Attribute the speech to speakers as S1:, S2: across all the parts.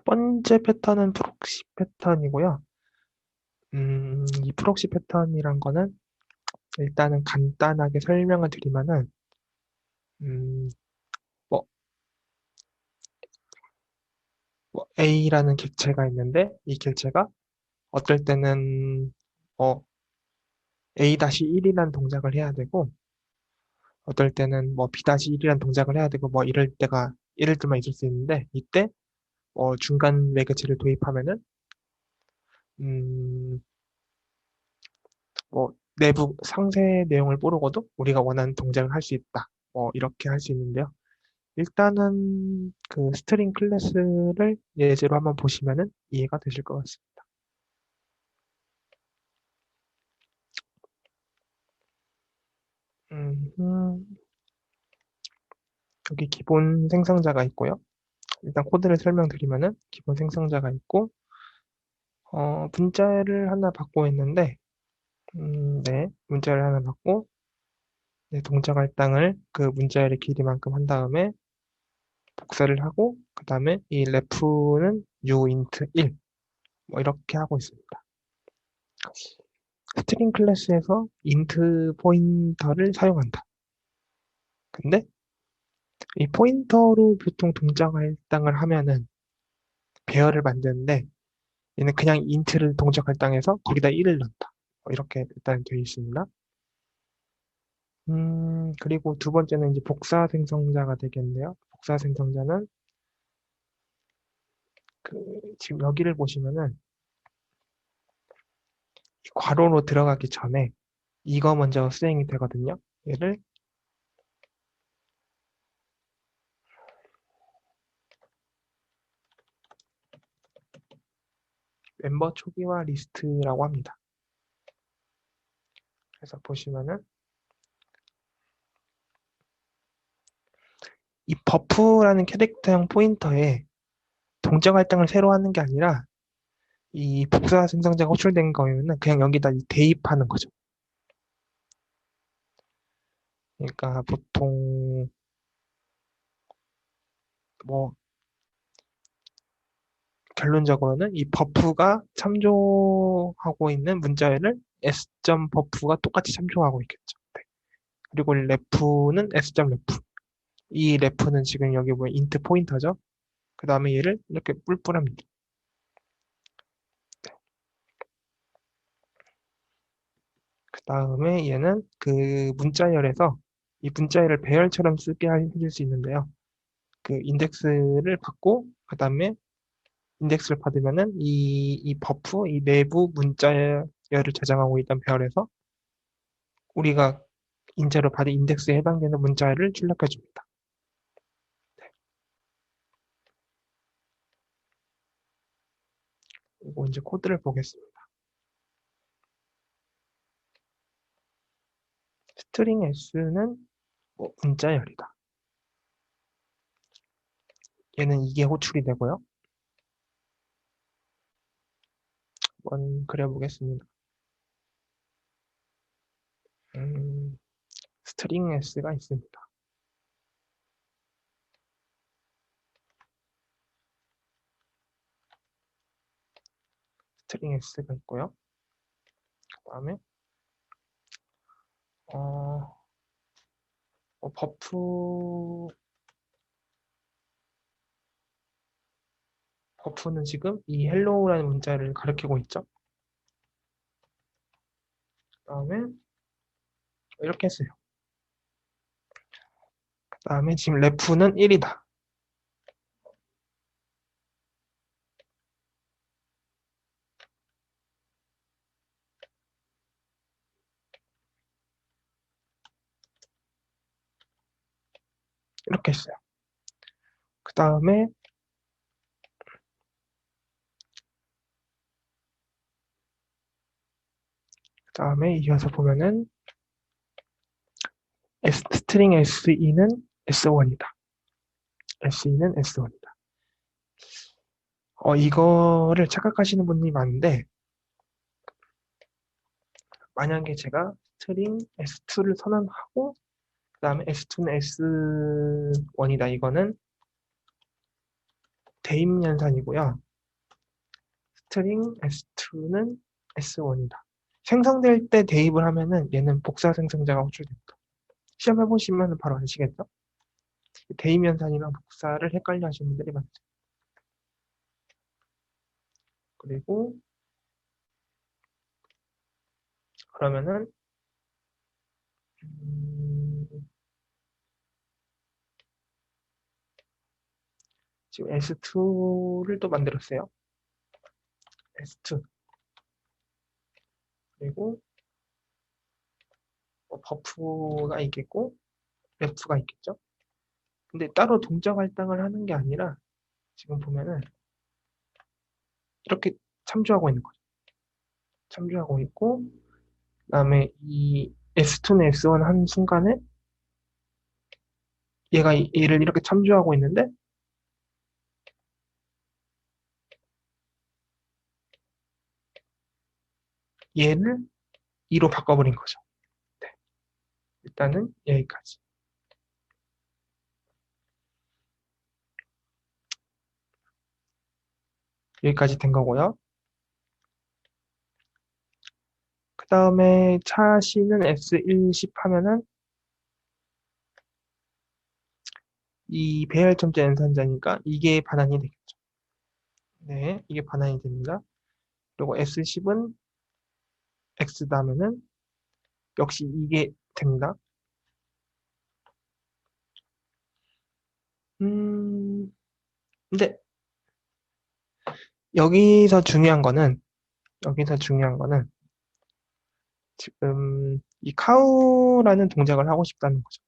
S1: 번째 패턴은 프록시 패턴이고요. 이 프록시 패턴이란 거는 일단은 간단하게 설명을 드리면은, 음, 뭐, A라는 객체가 있는데, 이 객체가 어떨 때는 A-1이라는 동작을 해야 되고, 어떨 때는 B-1이라는 동작을 해야 되고, 이럴 때가, 이럴 때만 있을 수 있는데, 이때 중간 매개체를 도입하면은, 음, 내부 상세 내용을 모르고도 우리가 원하는 동작을 할 수 있다. 이렇게 할 수 있는데요. 일단은 그 스트링 클래스를 예제로 한번 보시면은 이해가 되실 것 같습니다. 여기 기본 생성자가 있고요. 일단 코드를 설명드리면은 기본 생성자가 있고, 문자를 하나 받고 있는데, 네, 문자를 하나 받고, 네, 동작 할당을 그 문자열의 길이만큼 한 다음에 복사를 하고, 그 다음에 이 ref는 uint 1, 이렇게 하고 있습니다. 스트링 클래스에서 int 포인터를 사용한다. 근데 이 포인터로 보통 동작 할당을 하면은 배열을 만드는데 얘는 그냥 int를 동작 할당해서 거기다 1을 넣는다. 이렇게 일단 되어 있습니다. 그리고 두 번째는 이제 복사 생성자가 되겠네요. 복사 생성자는 지금 여기를 보시면은 이 괄호로 들어가기 전에 이거 먼저 수행이 되거든요. 얘를 멤버 초기화 리스트라고 합니다. 그래서 보시면은 이 버프라는 캐릭터형 포인터에 동작 할당을 새로 하는 게 아니라 이 복사 생성자가 호출된 거면은 그냥 여기다 대입하는 거죠. 그러니까 보통 뭐 결론적으로는 이 버프가 참조하고 있는 문자열을 s.버프가 똑같이 참조하고 있겠죠. 네. 그리고 ref는 s.ref. 이 ref는 지금 여기 뭐 int 포인터죠. 그 다음에 얘를 이렇게 뿔뿔합니다. 그 다음에 얘는 그 문자열에서 이 문자열을 배열처럼 쓰게 해줄 수 있는데요. 그 인덱스를 받고 그 다음에 인덱스를 받으면은 이 버프, 이 내부 문자열을 저장하고 있던 배열에서 우리가 인자로 받은 인덱스에 해당되는 문자열을 출력해 줍니다. 그리고 이제 코드를 보겠습니다. 스트링 s는 문자열이다. 얘는 이게 호출이 되고요. 한번 그려보겠습니다. 스트링 s가 있습니다. 스트링 s가 있고요. 그 다음에 버프는 지금 이 hello라는 문자를 가리키고 있죠. 그 다음에 이렇게 했어요. 그 다음에 지금 ref는 1이다. 이렇게 했어요. 그 다음에 이어서 보면은 스트링 SE는 S1이다. SE는 S1이다. 이거를 착각하시는 분이 많은데, 만약에 제가 스트링 S2를 선언하고, 그 다음에 S2는 S1이다. 이거는 대입 연산이고요. 스트링 S2는 S1이다. 생성될 때 대입을 하면은 얘는 복사 생성자가 호출됩니다. 시험 해보시면 바로 아시겠죠? 대입 연산이랑 복사를 헷갈려 하시는 분들이 많죠. 그리고 그러면은 지금 S2를 또 만들었어요. S2 그리고 버프가 있겠고 ref가 있겠죠. 근데 따로 동작 할당을 하는 게 아니라 지금 보면은 이렇게 참조하고 있는 거죠. 참조하고 있고 그다음에 이 S2는 S1 한 순간에 얘가 얘를 이렇게 참조하고 있는데 얘를 2로 바꿔버린 거죠. 네. 일단은 여기까지. 여기까지 된 거고요. 그 다음에 차 C는 S10 하면은 이 배열점자 연산자니까 이게 반환이 되겠죠. 네, 이게 반환이 됩니다. 그리고 S10은 X다 하면은 역시 이게 됩니다. 근데 여기서 중요한 거는 지금 이 카우라는 동작을 하고 싶다는 거죠.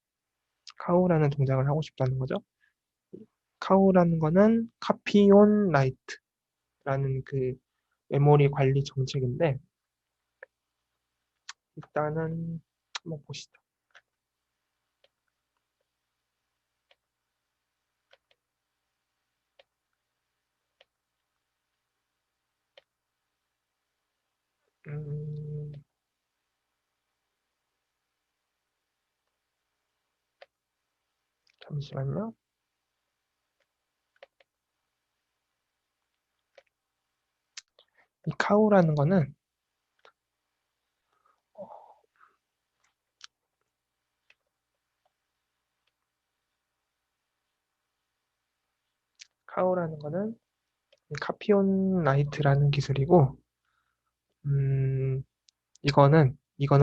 S1: 카우라는 동작을 하고 싶다는 거죠. 카우라는 거는 카피 온 라이트라는 그 메모리 관리 정책인데 일단은 한번 보시죠. 음, 잠시만요. 이 카우라는 거는 카피온 라이트라는 기술이고 음, 이거는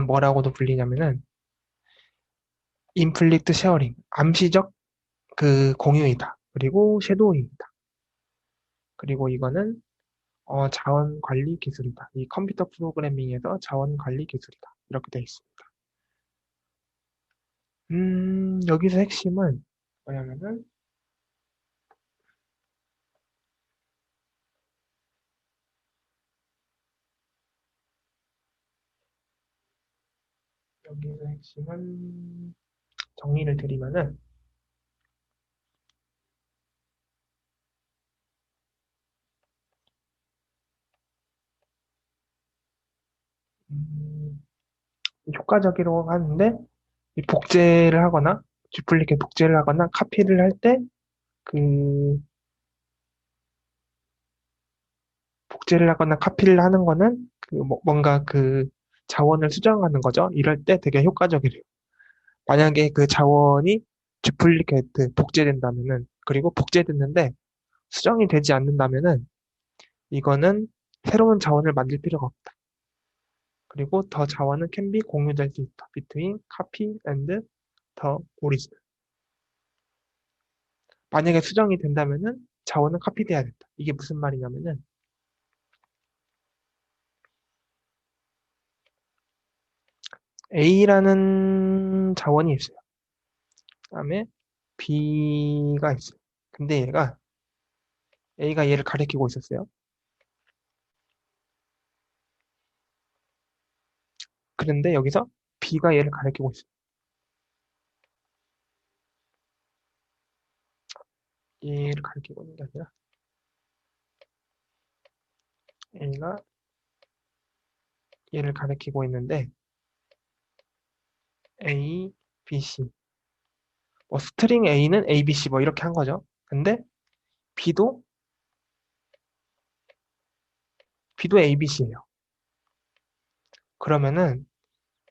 S1: 뭐라고도 불리냐면은 인플릭트 쉐어링, 암시적 그 공유이다. 그리고 섀도우잉이다. 그리고 이거는 자원 관리 기술이다. 이 컴퓨터 프로그래밍에서 자원 관리 기술이다. 이렇게 되어 있습니다. 여기서 핵심은 뭐냐면은 여기서 핵심은 정리를 드리면은 음, 효과적이라고 하는데 이 복제를 하거나 듀플리케이트 복제를 하거나 카피를 할 때 그 복제를 하거나 카피를 하는 거는 그 뭔가 그 자원을 수정하는 거죠. 이럴 때 되게 효과적이래요. 만약에 그 자원이 듀플리케이트 복제된다면은 그리고 복제됐는데 수정이 되지 않는다면은 이거는 새로운 자원을 만들 필요가 없다. 그리고 더 자원은 can be 공유될 수 있다. between copy and the original. 만약에 수정이 된다면은 자원은 카피돼야 된다. 이게 무슨 말이냐면은 A라는 자원이 있어요. 그다음에 B가 있어요. 근데 A가 얘를 가리키고 있었어요. 그런데 여기서 B가 얘를 가리키고 있어요. 얘를 가리키고 있는 게 아니라 A가 얘를 가리키고 있는데 A, B, C. 뭐 스트링 A는 A, B, C 뭐 이렇게 한 거죠. 근데 B도 B도 ABC예요. 그러면은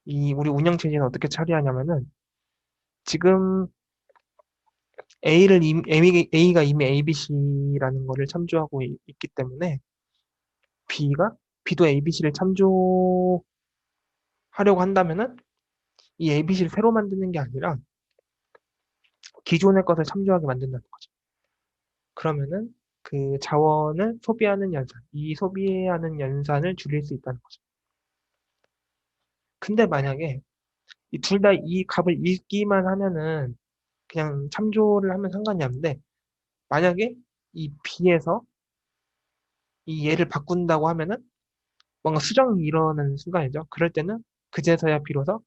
S1: 이 우리 운영체제는 어떻게 처리하냐면은 지금 A가 이미 ABC라는 거를 참조하고 있기 때문에 B도 ABC를 참조하려고 한다면은 이 ABC를 새로 만드는 게 아니라 기존의 것을 참조하게 만든다는 거죠. 그러면은 그 자원을 소비하는 연산, 이 소비하는 연산을 줄일 수 있다는 거죠. 근데 만약에 이 둘 다 이 값을 읽기만 하면은 그냥 참조를 하면 상관이 없는데 만약에 이 B에서 이 얘를 바꾼다고 하면은 뭔가 수정이 일어나는 순간이죠. 그럴 때는 그제서야 비로소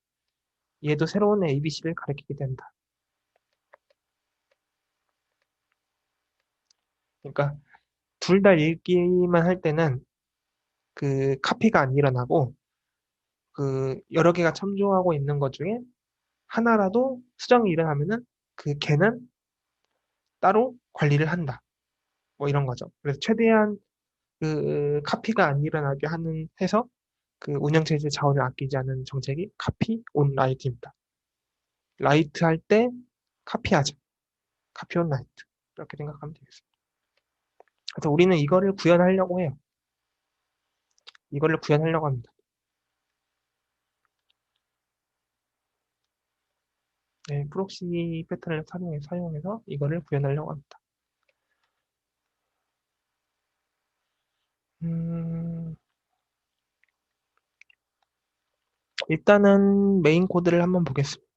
S1: 얘도 새로운 ABC를 가리키게 된다. 그러니까 둘 다 읽기만 할 때는 그 카피가 안 일어나고 그 여러 개가 참조하고 있는 것 중에 하나라도 수정이 일어나면은 그 걔는 따로 관리를 한다. 뭐 이런 거죠. 그래서 최대한 그 카피가 안 일어나게 하는 해서 그 운영체제 자원을 아끼지 않는 정책이 카피 온 라이트입니다. 라이트 할 때 카피하자. 카피 온 라이트. 이렇게 생각하면 되겠습니다. 그래서 우리는 이거를 구현하려고 해요. 이거를 구현하려고 합니다. 네, 프록시 패턴을 사용해서 이거를 구현하려고 합니다. 음, 일단은 메인 코드를 한번 보겠습니다.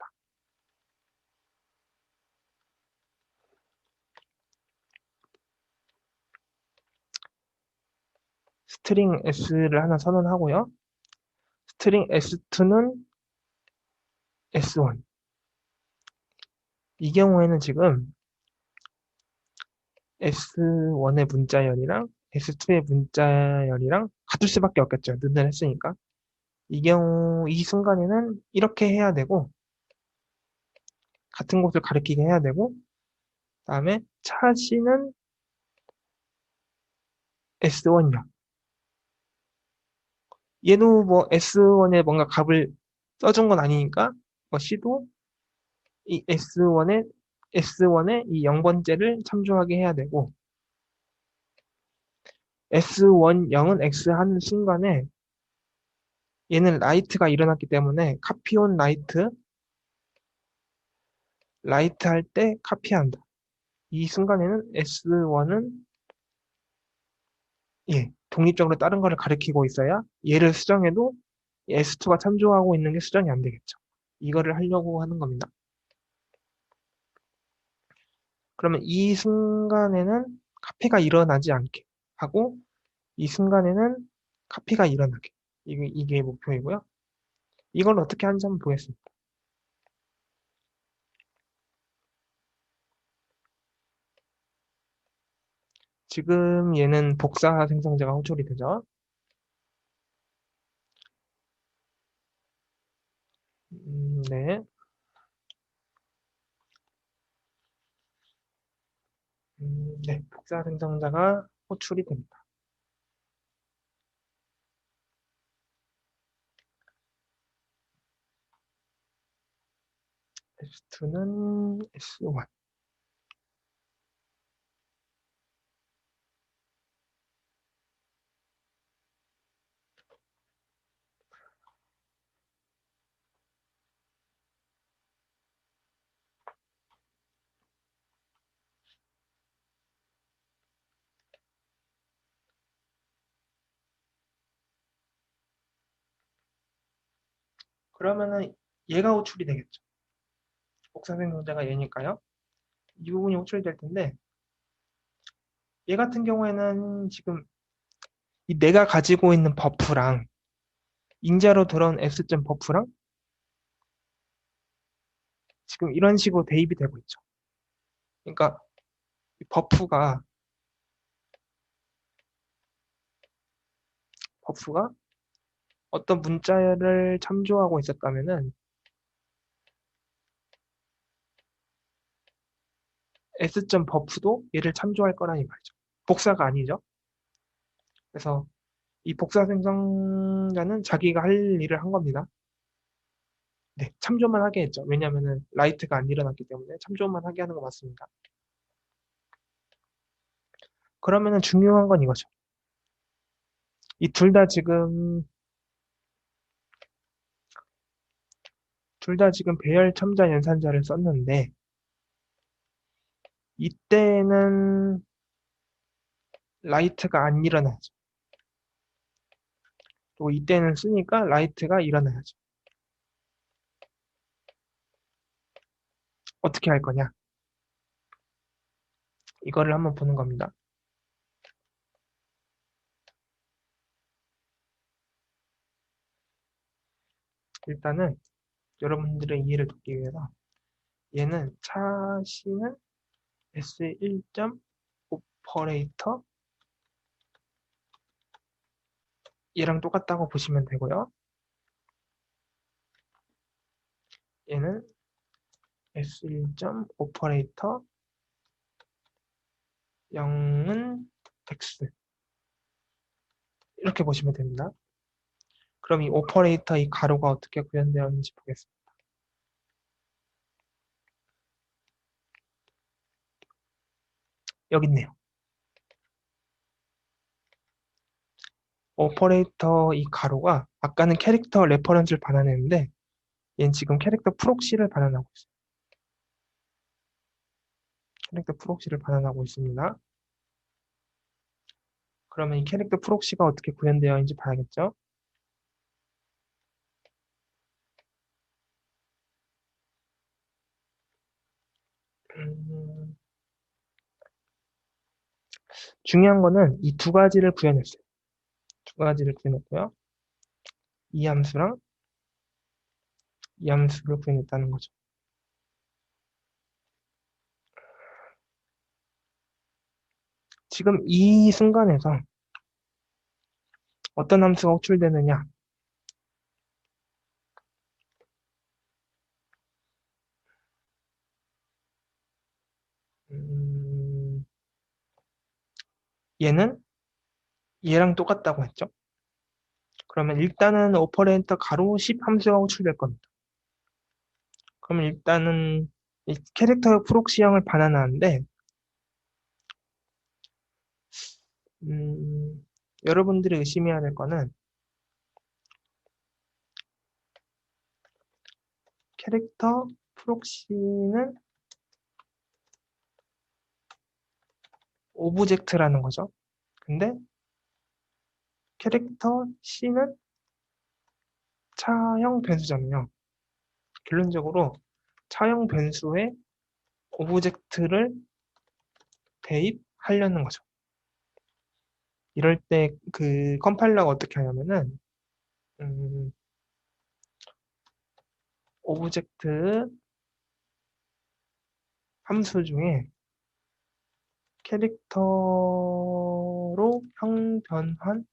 S1: 스트링 s를 하나 선언하고요. 스트링 s2는 s1. 이 경우에는 지금 s1의 문자열이랑 s2의 문자열이랑 같을 수밖에 없겠죠. 눈을 했으니까. 이 순간에는 이렇게 해야 되고, 같은 곳을 가리키게 해야 되고, 다음에 차시는 S1이야. 얘도 뭐 S1에 뭔가 값을 써준 건 아니니까, 뭐 C도 이 S1에 이 0번째를 참조하게 해야 되고, S1, 0은 X 하는 순간에 얘는 라이트가 일어났기 때문에 카피온 라이트 할 때 카피한다. 이 순간에는 S1은 독립적으로 다른 거를 가리키고 있어야 얘를 수정해도 S2가 참조하고 있는 게 수정이 안 되겠죠. 이거를 하려고 하는 겁니다. 그러면 이 순간에는 카피가 일어나지 않게 하고 이 순간에는 카피가 일어나게. 이게 목표이고요. 이걸 어떻게 하는지 한번 보겠습니다. 지금 얘는 복사 생성자가 호출이 되죠. 네. 네. 복사 생성자가 호출이 됩니다. S2는 S1. 그러면은 얘가 호출이 되겠죠. 복사 생성자가 얘니까요. 이 부분이 호출이 될 텐데 얘 같은 경우에는 지금 이 내가 가지고 있는 버프랑 인자로 들어온 S.점 버프랑 지금 이런 식으로 대입이 되고 있죠. 그러니까 이 버프가 어떤 문자를 참조하고 있었다면은 S.점 버프도 얘를 참조할 거라는 말이죠. 복사가 아니죠. 그래서 이 복사 생성자는 자기가 할 일을 한 겁니다. 네, 참조만 하게 했죠. 왜냐면은 라이트가 안 일어났기 때문에 참조만 하게 하는 거 맞습니다. 그러면은 중요한 건 이거죠. 이 둘 다 지금 배열 첨자 연산자를 썼는데 이때는 라이트가 안 일어나죠. 그리고 이때는 쓰니까 라이트가 일어나야죠. 어떻게 할 거냐? 이거를 한번 보는 겁니다. 일단은 여러분들의 이해를 돕기 위해서 얘는 차시는 S1점 오퍼레이터 얘랑 똑같다고 보시면 되고요. 얘는 S1점 오퍼레이터 0은 X 이렇게 보시면 됩니다. 그럼 이 오퍼레이터 이 가로가 어떻게 구현되어 있는지 보겠습니다. 여기 있네요. 오퍼레이터 이 가로가 아까는 캐릭터 레퍼런스를 반환했는데 얘는 지금 캐릭터 프록시를 반환하고 있어요. 캐릭터 프록시를 반환하고 있습니다. 그러면 이 캐릭터 프록시가 어떻게 구현되어 있는지 봐야겠죠? 음, 중요한 거는 이 두 가지를 구현했어요. 두 가지를 구현했고요. 이 함수랑 이 함수를 구현했다는 거죠. 지금 이 순간에서 어떤 함수가 호출되느냐? 음, 얘는 얘랑 똑같다고 했죠. 그러면 일단은 오퍼레이터 가로 10 함수가 호출될 겁니다. 그러면 일단은 이 캐릭터 프록시형을 반환하는데 여러분들이 의심해야 될 거는 캐릭터 프록시는 오브젝트라는 거죠. 근데 캐릭터 C는 차형 변수잖아요. 결론적으로 차형 변수에 오브젝트를 대입하려는 거죠. 이럴 때 그 컴파일러가 어떻게 하냐면은 음, 오브젝트 함수 중에 캐릭터로 형변한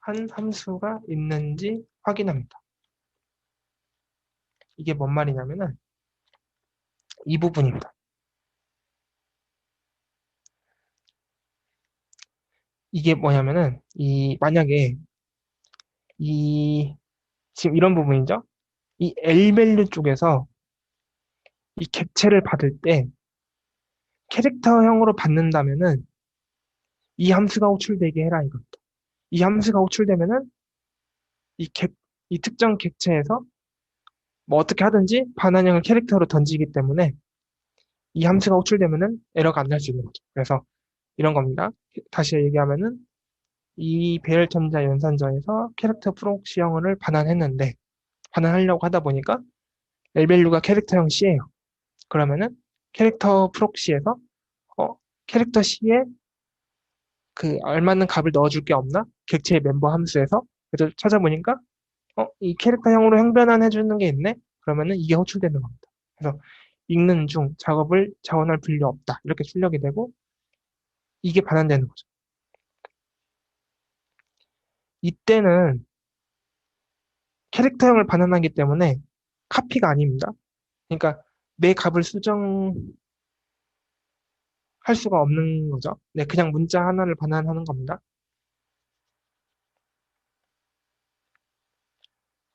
S1: 한 함수가 있는지 확인합니다. 이게 뭔 말이냐면은 이 부분입니다. 이게 뭐냐면은 만약에 이 지금 이런 부분이죠. 이 L 밸류 쪽에서 이 객체를 받을 때 캐릭터형으로 받는다면은 이 함수가 호출되게 해라 이겁니다. 이 함수가 호출되면은 이 객, 이 특정 객체에서 뭐 어떻게 하든지 반환형을 캐릭터로 던지기 때문에 이 함수가 호출되면은 에러가 안 날 수 있는 거죠. 그래서 이런 겁니다. 다시 얘기하면은 이 배열첨자 연산자에서 캐릭터 프록시형을 반환했는데 반환하려고 하다 보니까 L밸류가 캐릭터형 C예요. 그러면은 캐릭터 프록시에서 어, 캐릭터 C에 그 알맞는 값을 넣어줄 게 없나? 객체의 멤버 함수에서 그래서 찾아보니까 이 캐릭터형으로 형변환 해주는 게 있네? 그러면은 이게 호출되는 겁니다. 그래서 읽는 중 작업을 자원할 필요 없다. 이렇게 출력이 되고 이게 반환되는 거죠. 이때는 캐릭터형을 반환하기 때문에 카피가 아닙니다. 그러니까 내 값을 수정할 수가 없는 거죠. 네, 그냥 문자 하나를 반환하는 겁니다.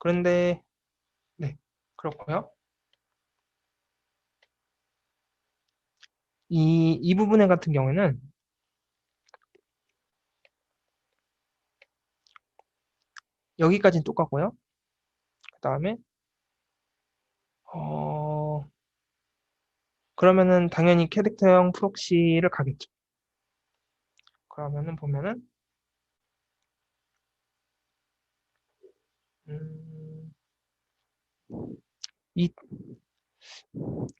S1: 그런데 네, 그렇고요. 이 부분에 같은 경우에는 여기까지는 똑같고요. 그 다음에 어, 그러면은 당연히 캐릭터형 프록시를 가겠죠. 그러면은 보면은 음, 이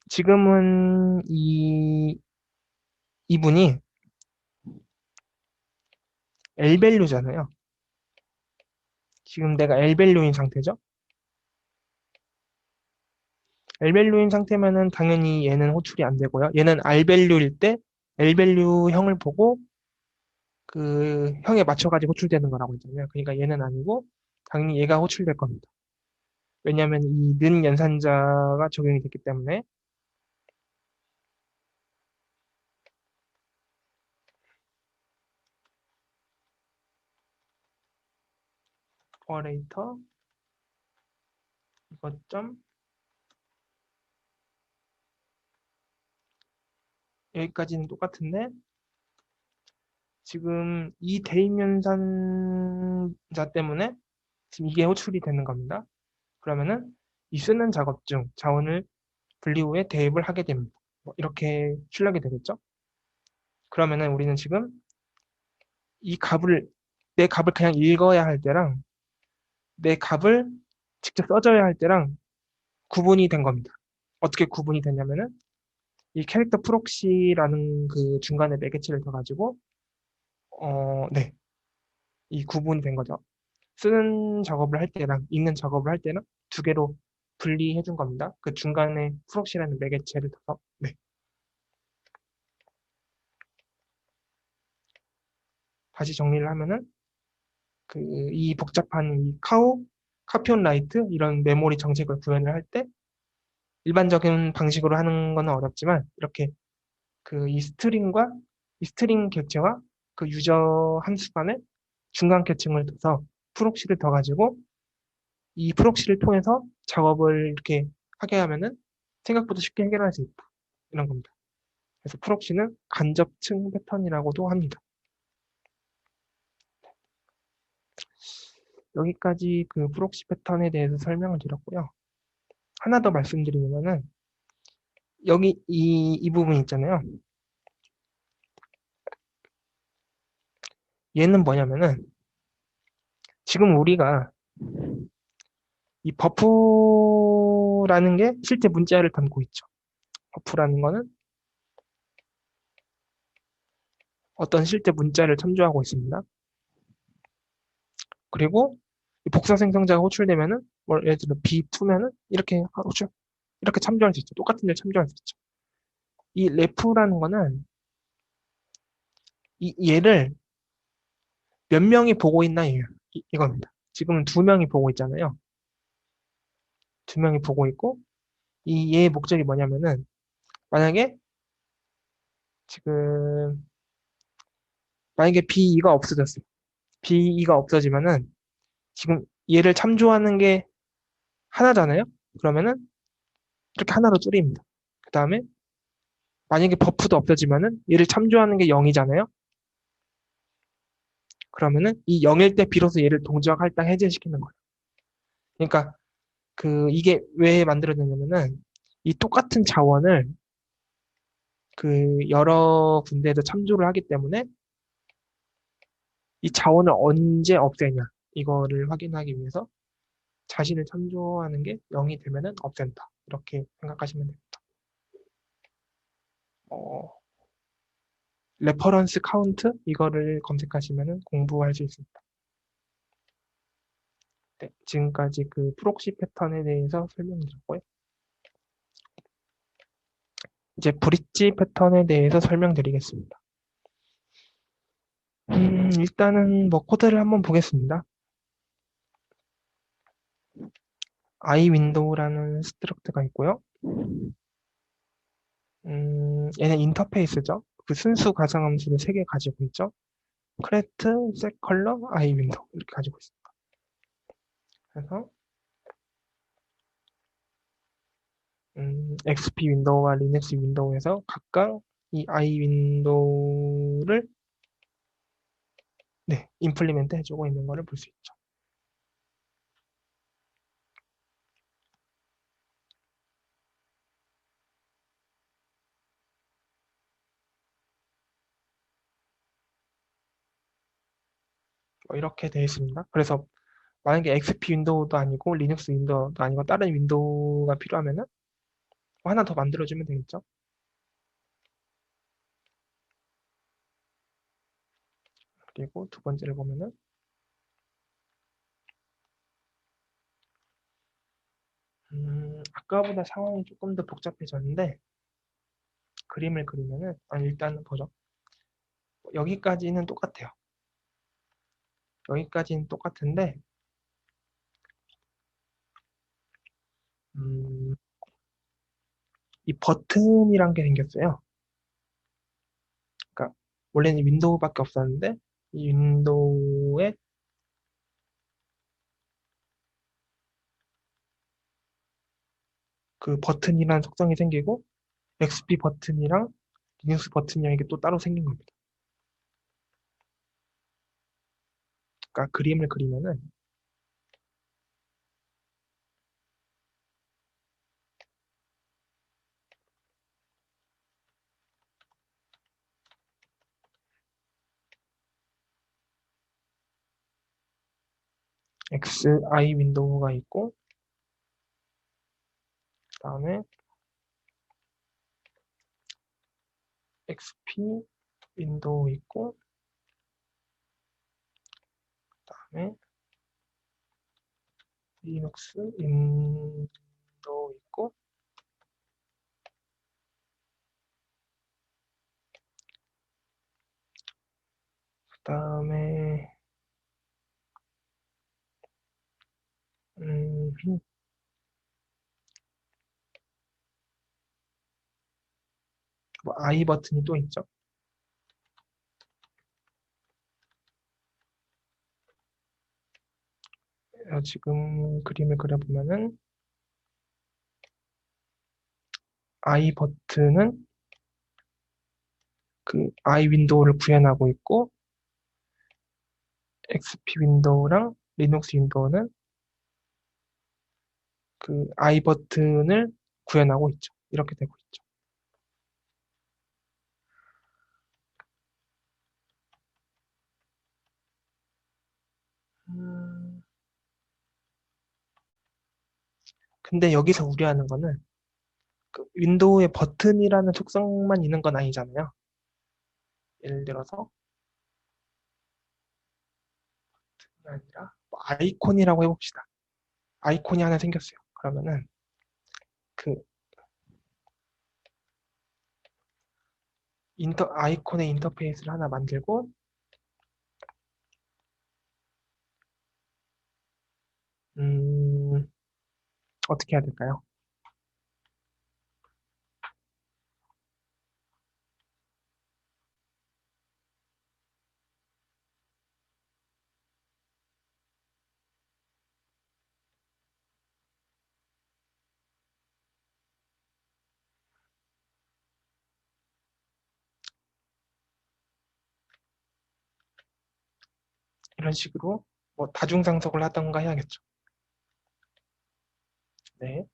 S1: 지금은 이분이 L밸류잖아요. 지금 내가 L밸류인 상태죠. L밸류인 상태면은 당연히 얘는 호출이 안 되고요. 얘는 R밸류일 때 L밸류 형을 보고 그 형에 맞춰가지고 호출되는 거라고 했잖아요. 그러니까 얘는 아니고 당연히 얘가 호출될 겁니다. 왜냐하면 이 는 연산자가 적용이 됐기 때문에 오퍼레이터 이것 점 여기까지는 똑같은데 지금 이 대입 연산자 때문에 지금 이게 호출이 되는 겁니다. 그러면은 이 쓰는 작업 중 자원을 분리 후에 대입을 하게 됩니다. 뭐 이렇게 출력이 되겠죠? 그러면은 우리는 지금 이 값을 내 값을 그냥 읽어야 할 때랑 내 값을 직접 써줘야 할 때랑 구분이 된 겁니다. 어떻게 구분이 됐냐면은 이 캐릭터 프록시라는 그 중간에 매개체를 둬가지고 네, 이 구분이 된 거죠. 쓰는 작업을 할 때랑 읽는 작업을 할 때는 두 개로 분리해 준 겁니다. 그 중간에 프록시라는 매개체를 둬서 네. 다시 정리를 하면은 그 이 복잡한 이 카피온 라이트 이런 메모리 정책을 구현을 할 때 일반적인 방식으로 하는 건 어렵지만 이렇게 그 이 스트링 객체와 그 유저 함수 간에 중간 계층을 둬서 프록시를 더 가지고 이 프록시를 통해서 작업을 이렇게 하게 하면은 생각보다 쉽게 해결할 수 있다. 이런 겁니다. 그래서 프록시는 간접층 패턴이라고도 합니다. 여기까지 그 프록시 패턴에 대해서 설명을 드렸고요. 하나 더 말씀드리면은 여기 이 부분 있잖아요. 얘는 뭐냐면은 지금 우리가 이 버프라는 게 실제 문자를 담고 있죠. 버프라는 거는 어떤 실제 문자를 참조하고 있습니다. 그리고 이 복사 생성자가 호출되면은 뭐 예를 들어 B2면은 이렇게 호출 이렇게 참조할 수 있죠. 똑같은 데 참조할 수 있죠. 이 레프라는 거는 얘를 몇 명이 보고 있나 이겁니다. 지금은 두 명이 보고 있잖아요. 두 명이 보고 있고 이 얘의 목적이 뭐냐면은 만약에 지금 만약에 B2가 없어졌어요. B2가 없어지면은 지금 얘를 참조하는 게 하나잖아요. 그러면은 이렇게 하나로 줄입니다. 그 다음에 만약에 버프도 없어지면은 얘를 참조하는 게 0이잖아요. 그러면은 이 0일 때 비로소 얘를 동작 할당 해제시키는 거예요. 그러니까 그 이게 왜 만들어졌냐면은 이 똑같은 자원을 그 여러 군데에서 참조를 하기 때문에 이 자원을 언제 없애냐 이거를 확인하기 위해서 자신을 참조하는 게 0이 되면은 없앤다. 이렇게 생각하시면 됩니다. 어, 레퍼런스 카운트 이거를 검색하시면은 공부할 수 있습니다. 네, 지금까지 그 프록시 패턴에 대해서 설명드렸고요. 이제 브릿지 패턴에 대해서 설명드리겠습니다. 일단은 뭐 코드를 한번 보겠습니다. iWindow라는 스트럭트가 있고요. 얘는 인터페이스죠. 그 순수 가상함수를 3개 가지고 있죠. 크래트, 셋컬러, iWindow 이렇게 가지고 있습니다. 그래서 XP 윈도우와 리눅스 윈도우에서 각각 이 i 윈도우를 네, 임플리멘트 해주고 있는 거를 볼 수 있죠. 뭐 이렇게 되어 있습니다. 그래서 만약에 XP 윈도우도 아니고 리눅스 윈도우도 아니고 다른 윈도우가 필요하면은 뭐 하나 더 만들어주면 되겠죠. 그리고 두 번째를 보면은 아까보다 상황이 조금 더 복잡해졌는데 그림을 그리면은 일단 보죠. 여기까지는 똑같아요. 여기까지는 똑같은데 음, 이 버튼이란 게 생겼어요. 그러니까 원래는 윈도우밖에 없었는데 이 윈도우에 그 버튼이라는 속성이 생기고 XP 버튼이랑 리눅스 버튼이랑 이게 또 따로 생긴 겁니다. 그러니까 그림을 그리면은 XI 윈도우가 있고 그다음에 XP 윈도우 있고 그다음에 리눅스 윈도우 있고 그다음에 음, 뭐 I 버튼이 또 있죠. 지금 그림을 그려보면은 I 버튼은 그 I 윈도우를 구현하고 있고 XP 윈도우랑 리눅스 윈도우는 그 I 버튼을 구현하고 있죠. 이렇게 되고 있죠. 음, 근데 여기서 우려하는 거는 그 윈도우에 버튼이라는 속성만 있는 건 아니잖아요. 예를 들어서 아니라 뭐 아이콘이라고 해봅시다. 아이콘이 하나 생겼어요. 그러면은 그 아이콘의 인터페이스를 하나 만들고 음, 어떻게 해야 될까요? 이런 식으로 뭐 다중상속을 하던가 해야겠죠. 네.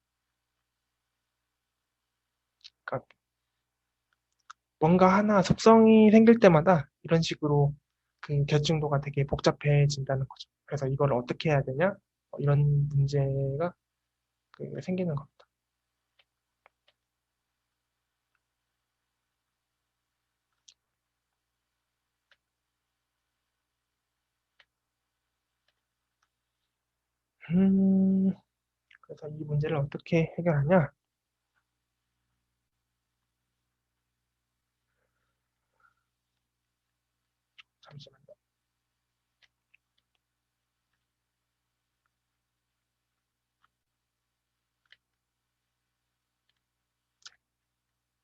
S1: 그러니까 뭔가 하나 속성이 생길 때마다 이런 식으로 그 결정도가 되게 복잡해진다는 거죠. 그래서 이걸 어떻게 해야 되냐? 이런 문제가 생기는 겁니다. 음, 그래서 이 문제를 어떻게 해결하냐? 잠시만요.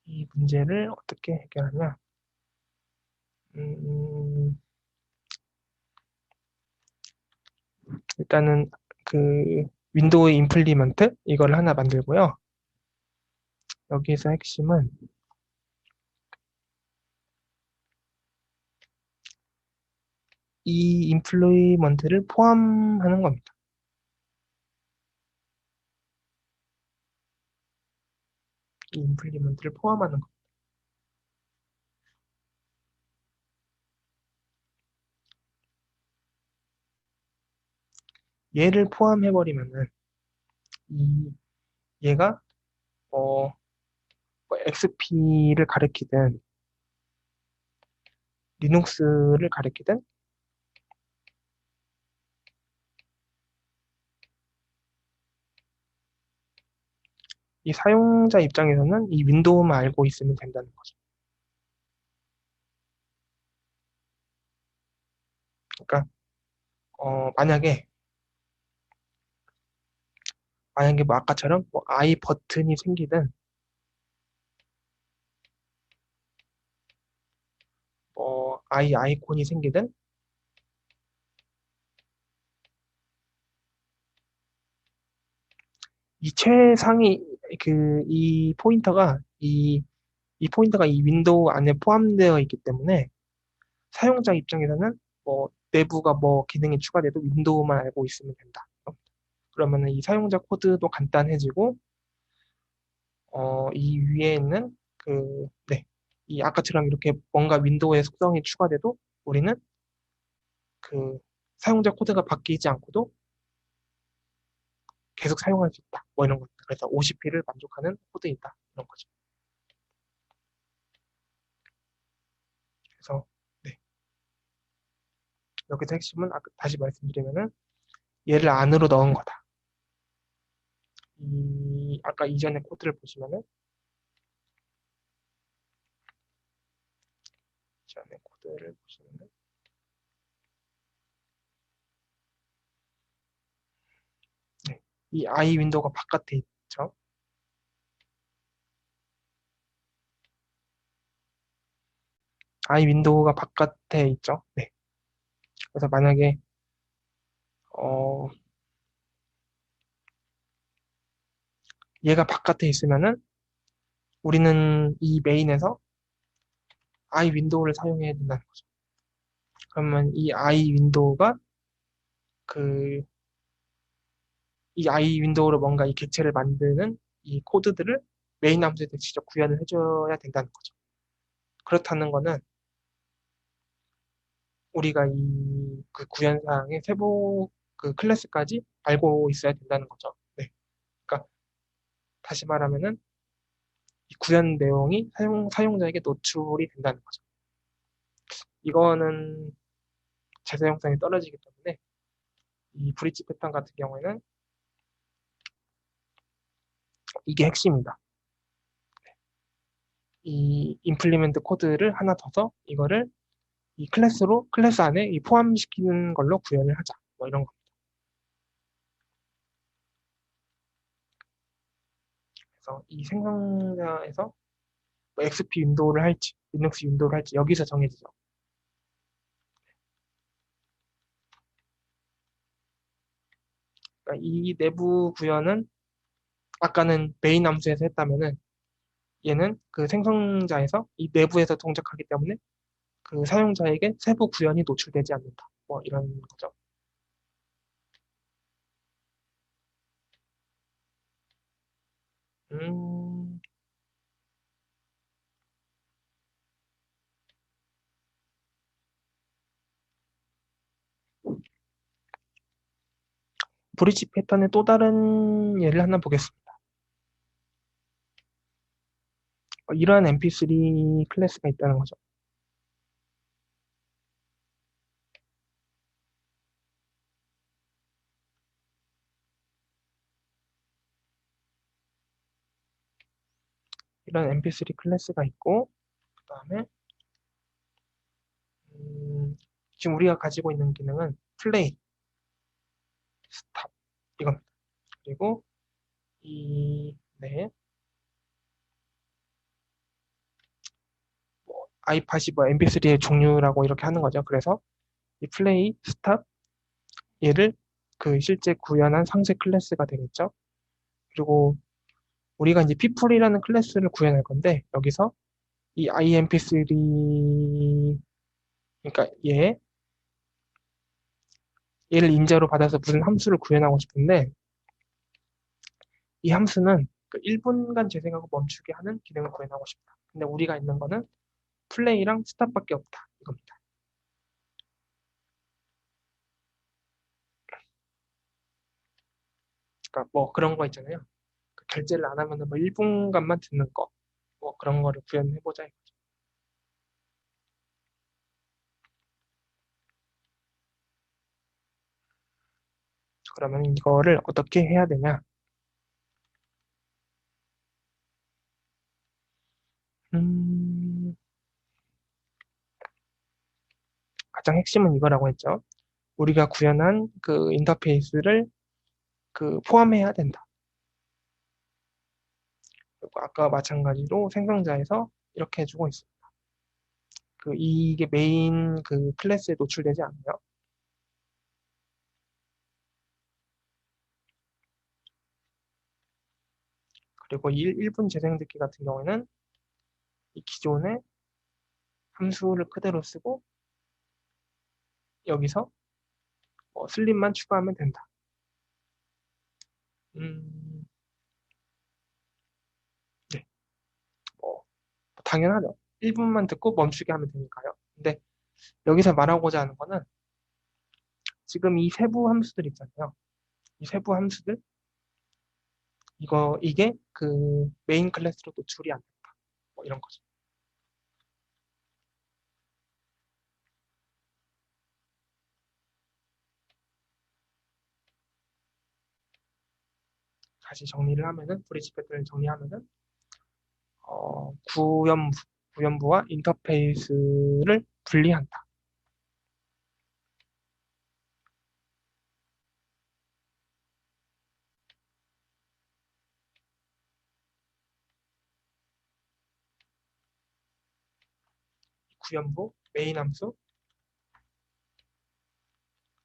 S1: 이 문제를 어떻게 해결하냐? 음, 일단은 그 윈도우 임플리먼트 이걸 하나 만들고요. 여기서 핵심은 이 임플리먼트를 포함하는 겁니다. 이 임플리먼트를 포함하는 거. 얘를 포함해버리면은 이 얘가 뭐 XP를 가리키든 리눅스를 가리키든 이 사용자 입장에서는 이 윈도우만 알고 있으면 된다는 거죠. 그러니까 만약에 뭐 아까처럼 뭐 I 버튼이 생기든 뭐 I 아이콘이 생기든 이 최상위 이 포인터가 이 윈도우 안에 포함되어 있기 때문에 사용자 입장에서는 뭐 내부가 뭐 기능이 추가돼도 윈도우만 알고 있으면 된다. 그러면은 이 사용자 코드도 간단해지고 이 위에 있는 이 아까처럼 이렇게 뭔가 윈도우의 속성이 추가돼도 우리는 그 사용자 코드가 바뀌지 않고도 계속 사용할 수 있다. 뭐 이런 것. 그래서 OCP를 만족하는 코드이다. 이런 거죠. 그래서 네. 여기서 핵심은 다시 말씀드리면은 얘를 안으로 넣은 거다. 아까 이전의 코드를 보시면은 이전의 코드를 보시면은 네. 이 I 윈도우가 바깥에 있죠. I 윈도우가 바깥에 있죠. 네. 그래서 만약에 어, 얘가 바깥에 있으면은 우리는 이 메인에서 I 윈도우를 사용해야 된다는 거죠. 그러면 이 I 윈도우가 그 이 I 윈도우로 뭔가 이 객체를 만드는 이 코드들을 메인 함수에 직접 구현을 해줘야 된다는 거죠. 그렇다는 거는 우리가 이 그 구현 사항의 세부 그 클래스까지 알고 있어야 된다는 거죠. 네. 그러니까 다시 말하면은 이 구현 내용이 사용자에게 노출이 된다는 거죠. 이거는 재사용성이 떨어지기 때문에 이 브릿지 패턴 같은 경우에는 이게 핵심이다. 이 임플리멘트 코드를 하나 더서 이거를 이 클래스 안에 이 포함시키는 걸로 구현을 하자. 뭐 이런 거. 그래서 이 생성자에서 뭐 XP 윈도우를 할지, 리눅스 윈도우를 할지 여기서 정해지죠. 그러니까 이 내부 구현은 아까는 메인 함수에서 했다면은 얘는 그 생성자에서 이 내부에서 동작하기 때문에 그 사용자에게 세부 구현이 노출되지 않는다. 뭐 이런 거죠. 음, 브릿지 패턴의 또 다른 예를 하나 보겠습니다. 이러한 mp3 클래스가 있다는 거죠. 이런 mp3 클래스가 있고 그 다음에 지금 우리가 가지고 있는 기능은 플레이, 스탑 이겁니다. 그리고 네, 뭐 아이팟이 뭐 mp3의 종류라고 이렇게 하는 거죠. 그래서 이 플레이, 스탑 얘를 그 실제 구현한 상세 클래스가 되겠죠. 그리고 우리가 이제 people이라는 클래스를 구현할 건데 여기서 이 imp3 그러니까 얘를 인자로 받아서 무슨 함수를 구현하고 싶은데 이 함수는 그 1분간 재생하고 멈추게 하는 기능을 구현하고 싶다. 근데 우리가 있는 거는 플레이랑 스탑밖에 없다. 이겁니다. 그러니까 뭐 그런 거 있잖아요. 그 결제를 안 하면은 뭐 1분간만 듣는 거. 뭐 그런 거를 구현해보자. 그러면 이거를 어떻게 해야 되냐? 음, 가장 핵심은 이거라고 했죠. 우리가 구현한 그 인터페이스를 그 포함해야 된다. 그리고 아까 마찬가지로 생성자에서 이렇게 해주고 있어요. 그 이게 메인 그 클래스에 노출되지 않아요. 그리고 1분 재생 듣기 같은 경우에는 이 기존의 함수를 그대로 쓰고 여기서 뭐 슬립만 추가하면 된다. 음, 네, 뭐 당연하죠. 1분만 듣고 멈추게 하면 되니까요. 근데 여기서 말하고자 하는 거는 지금 이 세부 함수들 있잖아요. 이 세부 함수들 이게 그 메인 클래스로 노출이 안 된다. 뭐 이런 거죠. 다시 정리를 하면은 브릿지 패턴을 정리하면은 구연부와 인터페이스를 분리한다. 구연부 메인 함수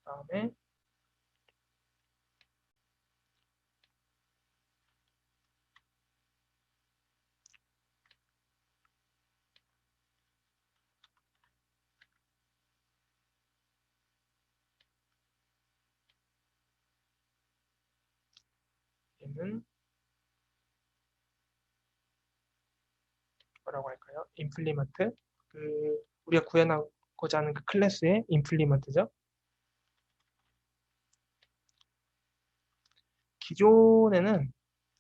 S1: 그다음에 얘는 뭐라고 할까요? 임플리먼트 그 우리가 구현하고자 하는 그 클래스의 임플리먼트죠. 기존에는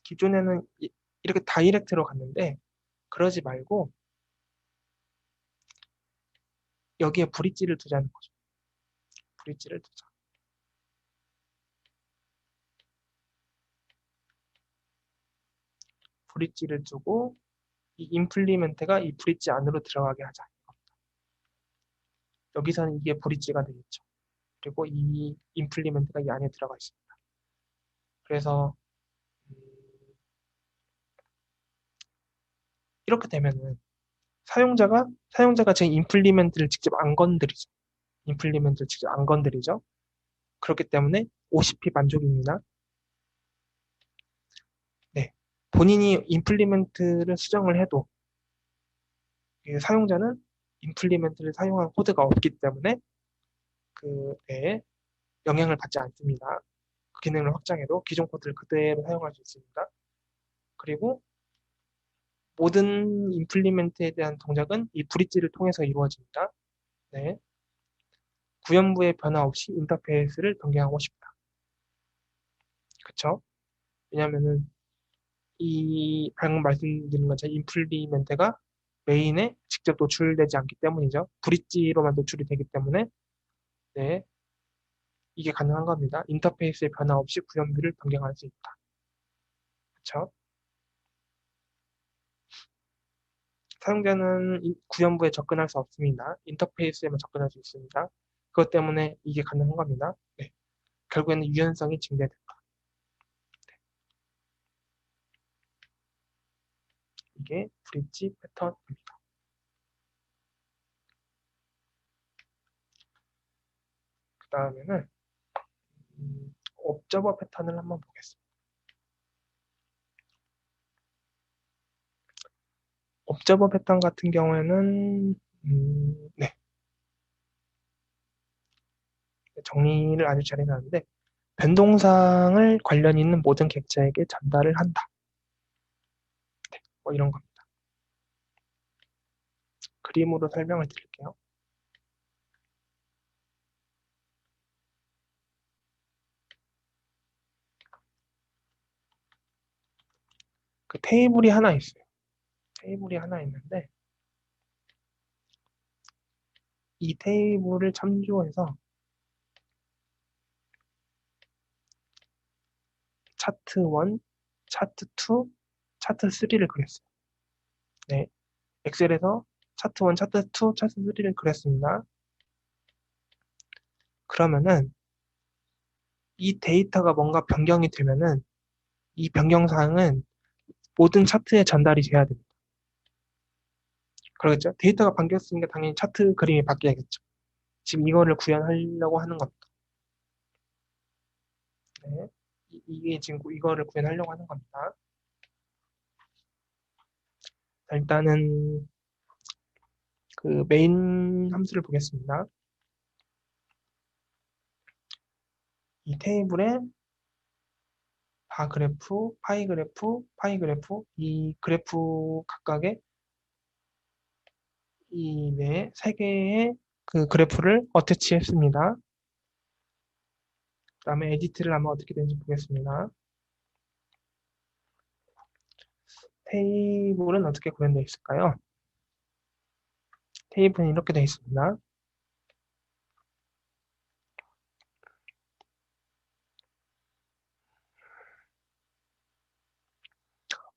S1: 기존에는 이렇게 다이렉트로 갔는데 그러지 말고 여기에 브릿지를 두자는 거죠. 브릿지를 두자. 브릿지를 두고 이 임플리멘트가 이 브릿지 안으로 들어가게 하자. 여기서는 이게 브릿지가 되겠죠. 그리고 이 임플리멘트가 이 안에 들어가 있습니다. 그래서 음, 이렇게 되면은 사용자가 제 임플리멘트를 직접 안 건드리죠. 임플리멘트를 직접 안 건드리죠. 그렇기 때문에 OCP 만족입니다. 네. 본인이 임플리멘트를 수정을 해도 사용자는 임플리멘트를 사용한 코드가 없기 때문에 네, 영향을 받지 않습니다. 그 기능을 확장해도 기존 코드를 그대로 사용할 수 있습니다. 그리고 모든 임플리멘트에 대한 동작은 이 브릿지를 통해서 이루어집니다. 네. 구현부의 변화 없이 인터페이스를 변경하고 싶다. 그쵸? 왜냐면은 이 방금 말씀드린 것처럼 임플리멘트가 메인에 직접 노출되지 않기 때문이죠. 브릿지로만 노출이 되기 때문에 네, 이게 가능한 겁니다. 인터페이스의 변화 없이 구현부를 변경할 수 있다. 그쵸? 사용자는 구현부에 접근할 수 없습니다. 인터페이스에만 접근할 수 있습니다. 그것 때문에 이게 가능한 겁니다. 네. 결국에는 유연성이 증대된다. 이게 브릿지 패턴입니다. 그 다음에는 옵저버 패턴을 한번 보겠습니다. 옵저버 패턴 같은 경우에는 네, 정리를 아주 잘 해놨는데 변동상을 관련 있는 모든 객체에게 전달을 한다. 뭐 이런 겁니다. 그림으로 설명을 드릴게요. 그 테이블이 하나 있어요. 테이블이 하나 있는데 이 테이블을 참조해서 차트 1, 차트 2, 차트 3를 그렸어요. 네, 엑셀에서 차트 1, 차트 2, 차트 3를 그렸습니다. 그러면은 이 데이터가 뭔가 변경이 되면은 이 변경사항은 모든 차트에 전달이 돼야 됩니다. 그러겠죠? 데이터가 바뀌었으니까 당연히 차트 그림이 바뀌어야겠죠. 지금 이거를 구현하려고 하는 겁니다. 네. 이게 지금 이거를 구현하려고 하는 겁니다. 자, 일단은 그 메인 함수를 보겠습니다. 이 테이블에 바 그래프, 파이 그래프, 파이 그래프, 이 그래프 각각의 이 네, 세 개의 그 그래프를 어태치했습니다. 그 다음에 에디트를 하면 어떻게 되는지 보겠습니다. 테이블은 어떻게 구현되어 있을까요? 테이블은 이렇게 되어 있습니다.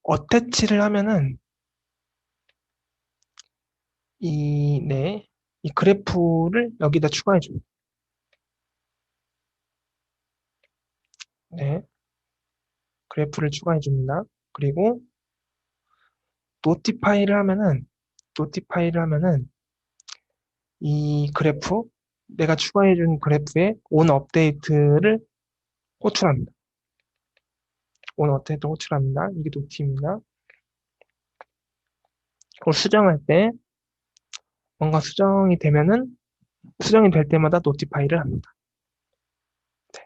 S1: 어태치를 하면은 네, 이 그래프를 여기다 추가해 줍니다. 네, 그래프를 추가해 줍니다. 그리고 노티파이를 하면은 이 그래프, 내가 추가해 준 그래프에 온 업데이트를 호출합니다. 온 업데이트 호출합니다. 이게 노티입니다. 그걸 수정할 때 뭔가 수정이 될 때마다 노티파이를 합니다. 네.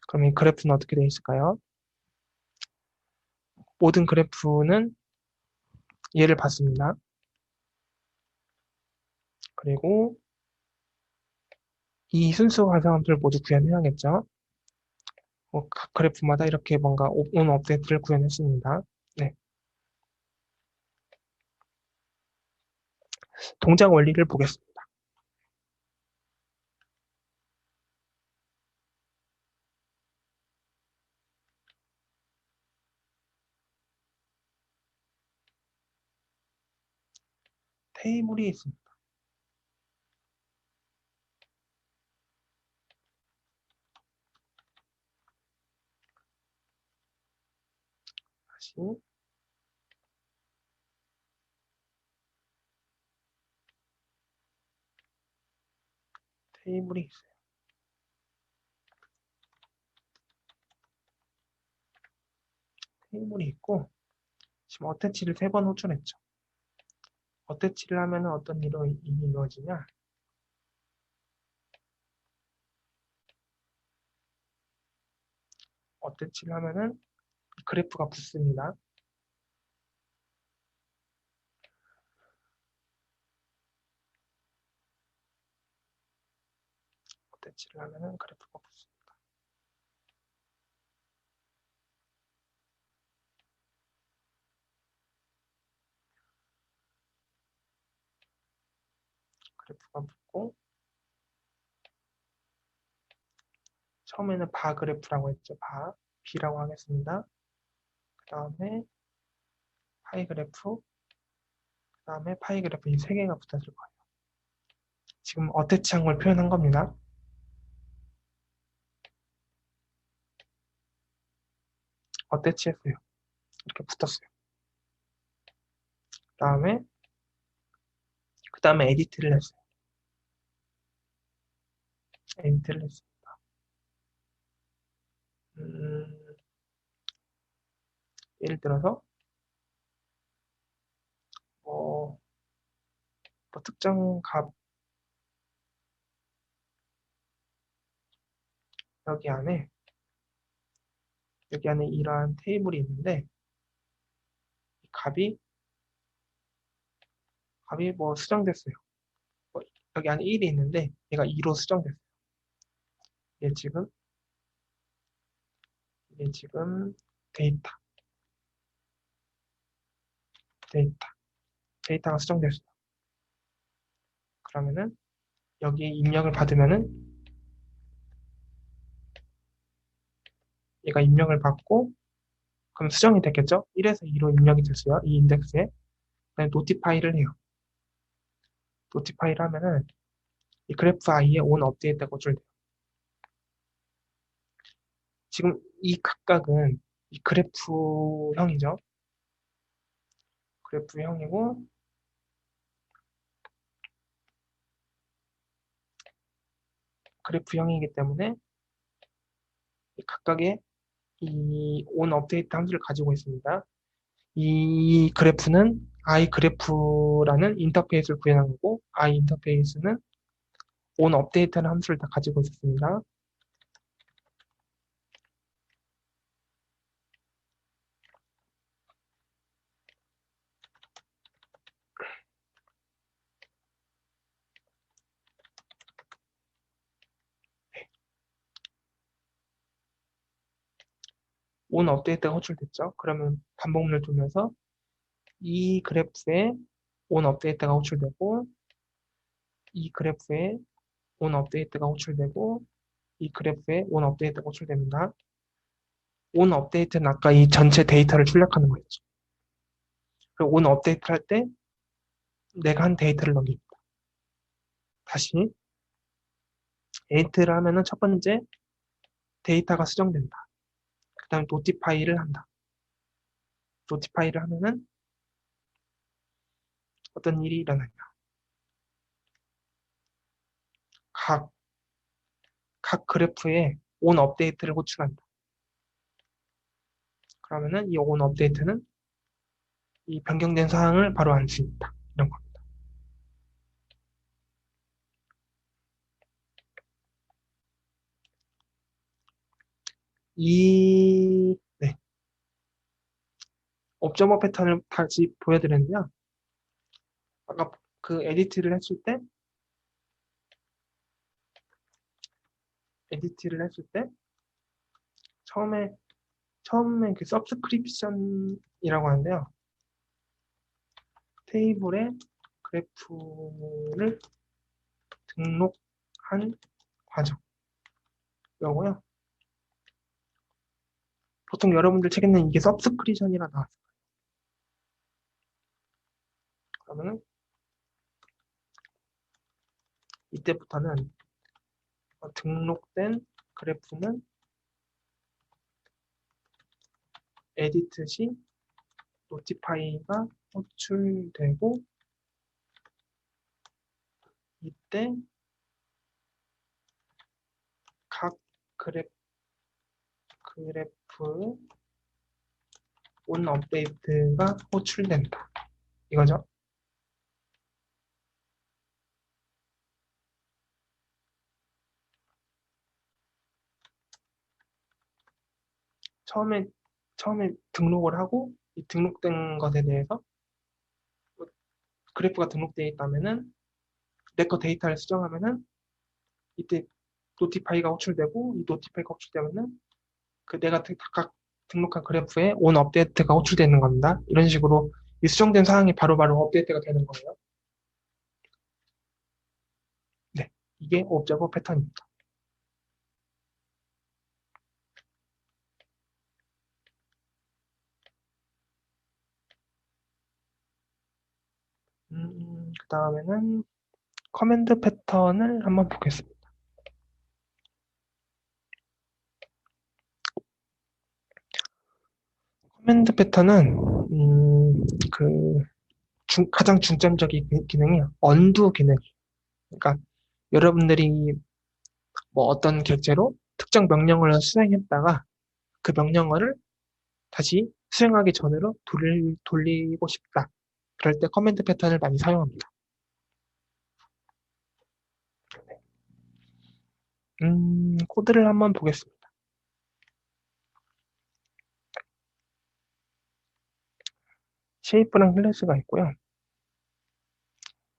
S1: 그럼 이 그래프는 어떻게 되어 있을까요? 모든 그래프는 얘를 받습니다. 그리고 이 순수 가상함수를 모두 구현해야겠죠. 각 그래프마다 이렇게 뭔가 온 업데이트를 구현했습니다. 네. 동작 원리를 보겠습니다. 테이블이 있습니다. 다시 테이블이 있어요. 테이블이 있고 지금 어태치를 3번 호출했죠. 어태치를 하면 어떤 일이 이루어지냐? 어태치를 하면은 그래프가 붙습니다. 어태치를 하면은 그래프가 붙습니다. 그래프가 붙고 처음에는 바 그래프라고 했죠. B라고 하겠습니다. 그 다음에 파이 그래프, 그 다음에 파이 그래프 이 3개가 붙어질 거예요. 지금 어태치한 걸 표현한 겁니다. 어태치했어요. 이렇게 붙었어요. 다음에 그 다음에 에디트를 했어요. 에디트를 했어요. 음, 예를 들어서 뭐 특정 값 여기 안에 이러한 테이블이 있는데 이 값이 뭐 수정됐어요. 뭐 여기 안에 1이 있는데 얘가 2로 수정됐어요. 얘 지금 데이터 데이터 데이터가 수정됐어요. 그러면은 여기에 입력을 받으면은 얘가 입력을 받고 그럼 수정이 됐겠죠? 1에서 2로 입력이 됐어요. 이 인덱스에. 그다음에 노티파이를 해요. 노티파이를 하면은 이 그래프 i에 온 업데이트가 호출돼요. 지금 이 각각은 이 그래프형이죠. 그래프형이고 그래프형이기 때문에 이 각각의 이 온 업데이트 함수를 가지고 있습니다. 이 그래프는 i그래프라는 인터페이스를 구현한 거고 i인터페이스는 온 업데이트라는 함수를 다 가지고 있었습니다. 온 업데이트가 호출됐죠. 그러면 반복문을 두면서 이 그래프에 온 업데이트가 호출되고 이 그래프에 온 업데이트가 호출되고 이 그래프에 온 업데이트가 호출됩니다. 온 업데이트는 아까 이 전체 데이터를 출력하는 거였죠. 그리고 온 업데이트 할 때 내가 한 데이터를 넘깁니다. 다시 에이트를 하면은 첫 번째 데이터가 수정된다. 그 다음에 노티파이를 한다. 노티파이를 하면은 어떤 일이 일어나냐. 각, 각 그래프에 온 업데이트를 호출한다. 그러면은 이 온 업데이트는 이 변경된 사항을 바로 알 수 있다. 이런 겁니다. 네. 옵저버 패턴을 다시 보여드렸는데요. 아까 그 에디트를 했을 때 처음에 그 서브스크립션이라고 하는데요. 테이블에 그래프를 등록한 과정. 이거고요. 보통 여러분들 책에는 이게 서브스크립션이라 나왔어요. 그러면은 이때부터는 등록된 그래프는 에디트 시 노티파이가 호출되고 이때 각 그래프 온 업데이트가 호출된다. 이거죠. 처음에 등록을 하고 이 등록된 것에 대해서 그래프가 등록되어 있다면은 내 거 데이터를 수정하면은 이때 노티파이가 호출되고 이 노티파이가 호출되면은 그 내가 각 등록한 그래프에 온 업데이트가 호출되는 겁니다. 이런 식으로 이 수정된 사항이 바로바로 업데이트가 되는 거예요. 네, 이게 옵저버 패턴입니다. 그 다음에는 커맨드 패턴을 한번 보겠습니다. 커맨드 패턴은 그 가장 중점적인 기능이 언두 기능. 그러니까 여러분들이 뭐 어떤 객체로 특정 명령어를 수행했다가 그 명령어를 다시 수행하기 전으로 돌리고 싶다. 그럴 때 커맨드 패턴을 많이 사용합니다. 코드를 한번 보겠습니다. 쉐이프랑 클래스가 있고요.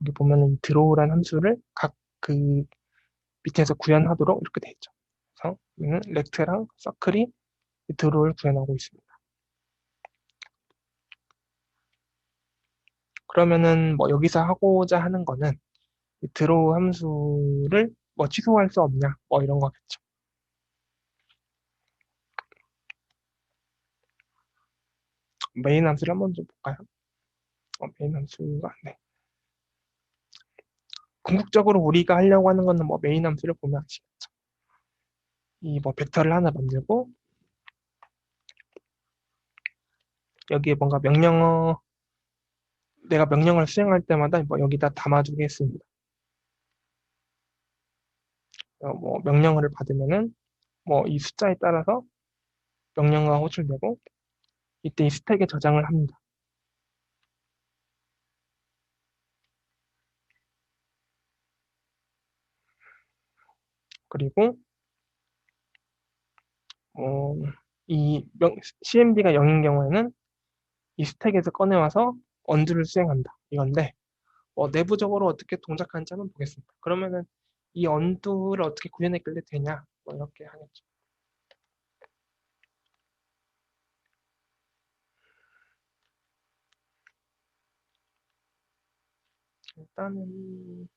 S1: 여기 보면은 이 드로우란 함수를 각 그 밑에서 구현하도록 이렇게 돼 있죠. 그래서 여기는 렉트랑 서클이 이 드로우를 구현하고 있습니다. 그러면은 뭐 여기서 하고자 하는 거는 이 드로우 함수를 뭐 취소할 수 없냐 뭐 이런 거겠죠. 메인 함수를 한번 좀 볼까요? 메인 함수가 네. 궁극적으로 우리가 하려고 하는 거는 뭐 메인 함수를 보면 아시겠죠. 이 뭐 벡터를 하나 만들고 여기에 뭔가 내가 명령을 수행할 때마다 뭐 여기다 담아두겠습니다. 뭐 명령어를 받으면은 뭐 이 숫자에 따라서 명령어가 호출되고 이때 이 스택에 저장을 합니다. 그리고 이 CMD가 0인 경우에는 이 스택에서 꺼내와서 언두를 수행한다. 이건데 내부적으로 어떻게 동작하는지 한번 보겠습니다. 그러면은 이 언두를 어떻게 구현했길래 되냐? 뭐 이렇게 하겠죠. 일단은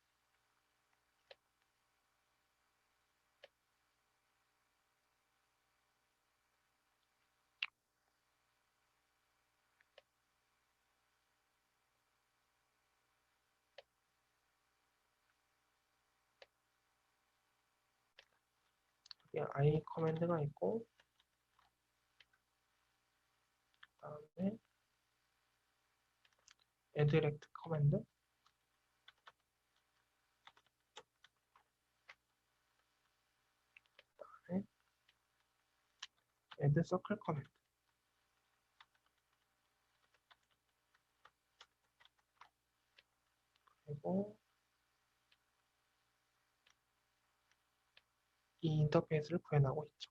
S1: i 커맨드가 있고 그다음에 addrect 커맨드 그다음에 add circle 커맨드 그리고 이 인터페이스를 구현하고 있죠.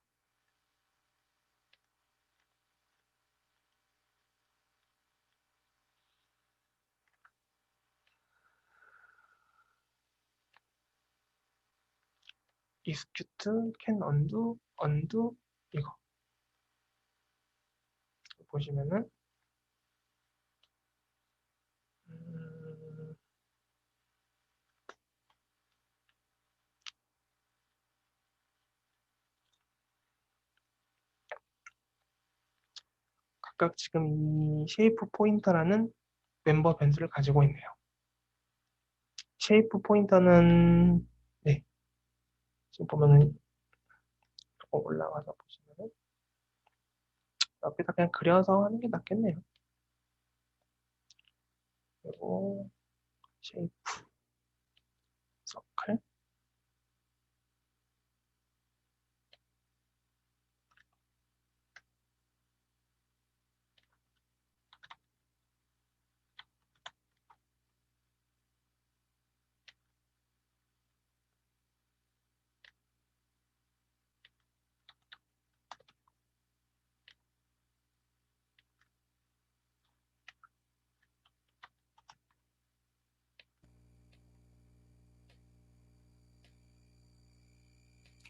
S1: execute, can undo 이거 보시면은 음, 각각 지금 이 쉐이프 포인터라는 멤버 변수를 가지고 있네요. 쉐이프 포인터는 네, 지금 보면은 조금 올라가서 보시면은 옆에다 그냥 그려서 하는 게 낫겠네요. 그리고 쉐이프 서클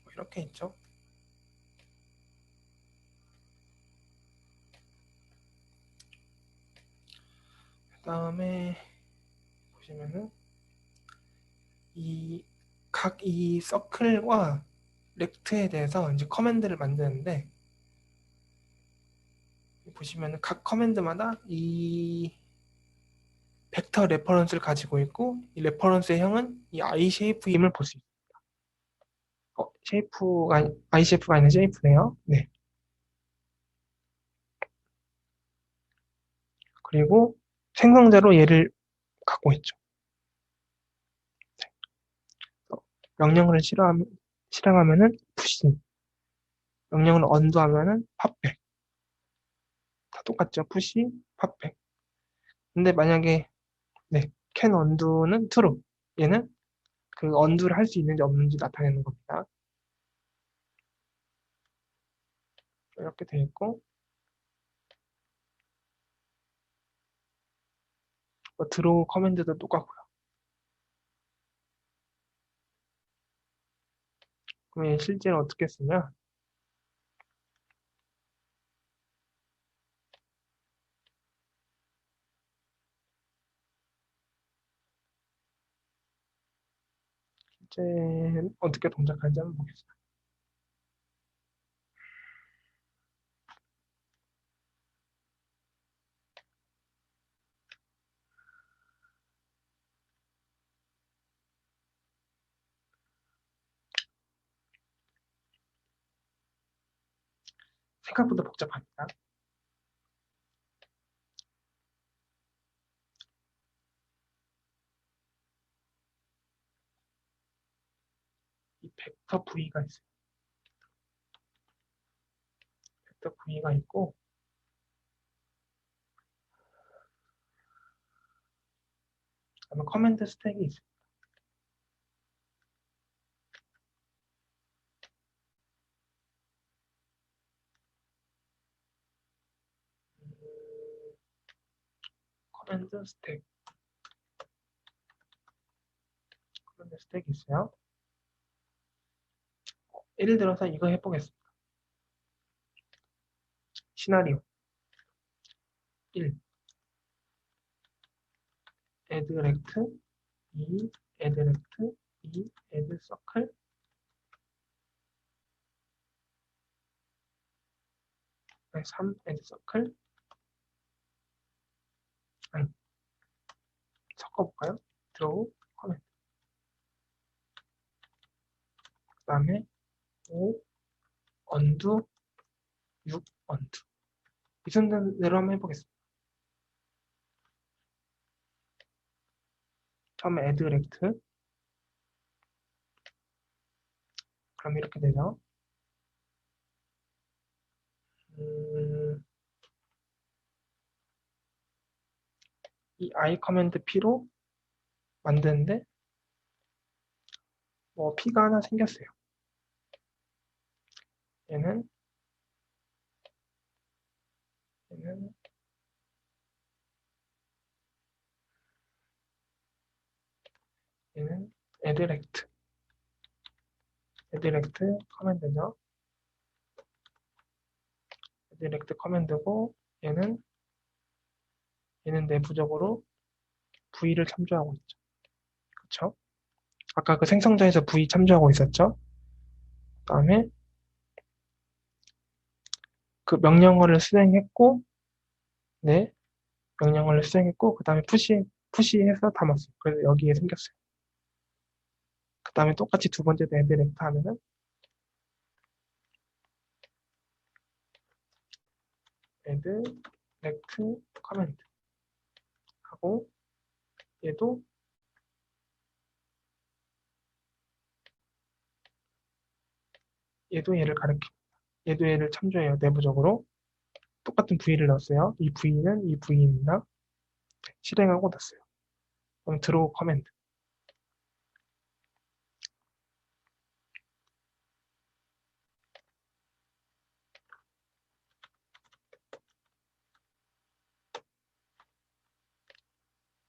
S1: 뭐 이렇게 있죠. 그 다음에 보시면은 이 서클과 렉트에 대해서 이제 커맨드를 만드는데 보시면은 각 커맨드마다 이 벡터 레퍼런스를 가지고 있고 이 레퍼런스의 형은 이 i 쉐이프임을 볼 수 있습니다. 쉐이프가 i 쉐이프가 아니라 쉐이프네요. 네. 그리고 생성자로 얘를 갖고 있죠. 명령을 실행하면은 푸시, 명령을 언두하면은 팝백. 다 똑같죠. 푸시, 팝백. 근데 만약에 네, can undo는 true. 얘는 그 언두를 할 수 있는지 없는지 나타내는 겁니다. 이렇게 돼 있고, 드로우 커맨드도 똑같고요. 그럼 얘 실제로 어떻게 쓰냐? 실제 어떻게 동작하는지 한번 보겠습니다. 생각보다 복잡합니다. 이 벡터 V가 있어요. 벡터 V가 있고, 그다음에 커맨드 스택이 있어요. 커맨드 스택, 커맨드 스택이 있어요. 예를 들어서 이거 해보겠습니다. 시나리오 1, add rect, 2, add rect, 2, add circle, 3, add circle. 아니, 섞어볼까요? draw, comment. 그 다음에 5, undo, 6, undo. 이 순서대로 한번 해보겠습니다. 처음에 add rect. 그럼 이렇게 되죠. 이 i 커맨드 p로 만드는데 뭐 p가 하나 생겼어요. 얘는 얘는 얘는 add rect 커맨드죠. add rect 커맨드고 얘는 내부적으로 V를 참조하고 있죠. 그렇죠? 아까 그 생성자에서 V 참조하고 있었죠. 그다음에 그 명령어를 수행했고, 네, 명령어를 수행했고, 그다음에 푸시해서 담았어요. 그래서 여기에 생겼어요. 그다음에 똑같이 두 번째도 add rect 하면은 add rect 커맨드 하고 얘도 얘를 가리킵니다. 얘도 얘를 참조해요. 내부적으로 똑같은 V를 넣었어요. 이 V는 이 V입니다. 실행하고 넣었어요. 그럼 draw 커맨드.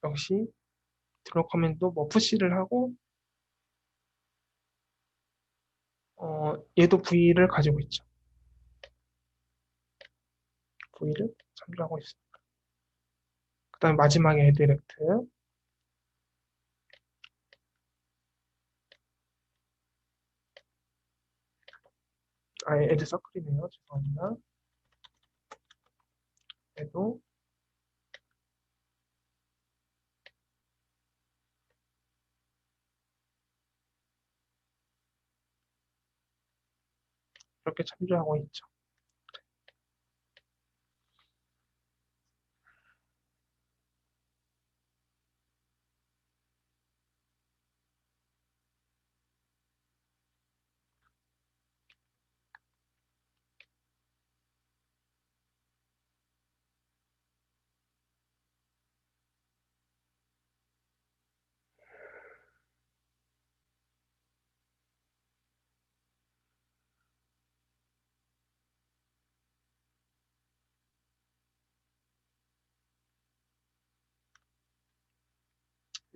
S1: 역시 draw 커맨드도 뭐 푸시를 하고 얘도 V를 가지고 있죠. V를 참조하고 있습니다. 그 다음에 마지막에 add rect. add circle이네요. 죄송합니다. 얘도 이렇게 참조하고 있죠.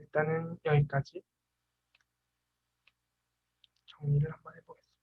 S1: 일단은 여기까지 정리를 한번 해보겠습니다.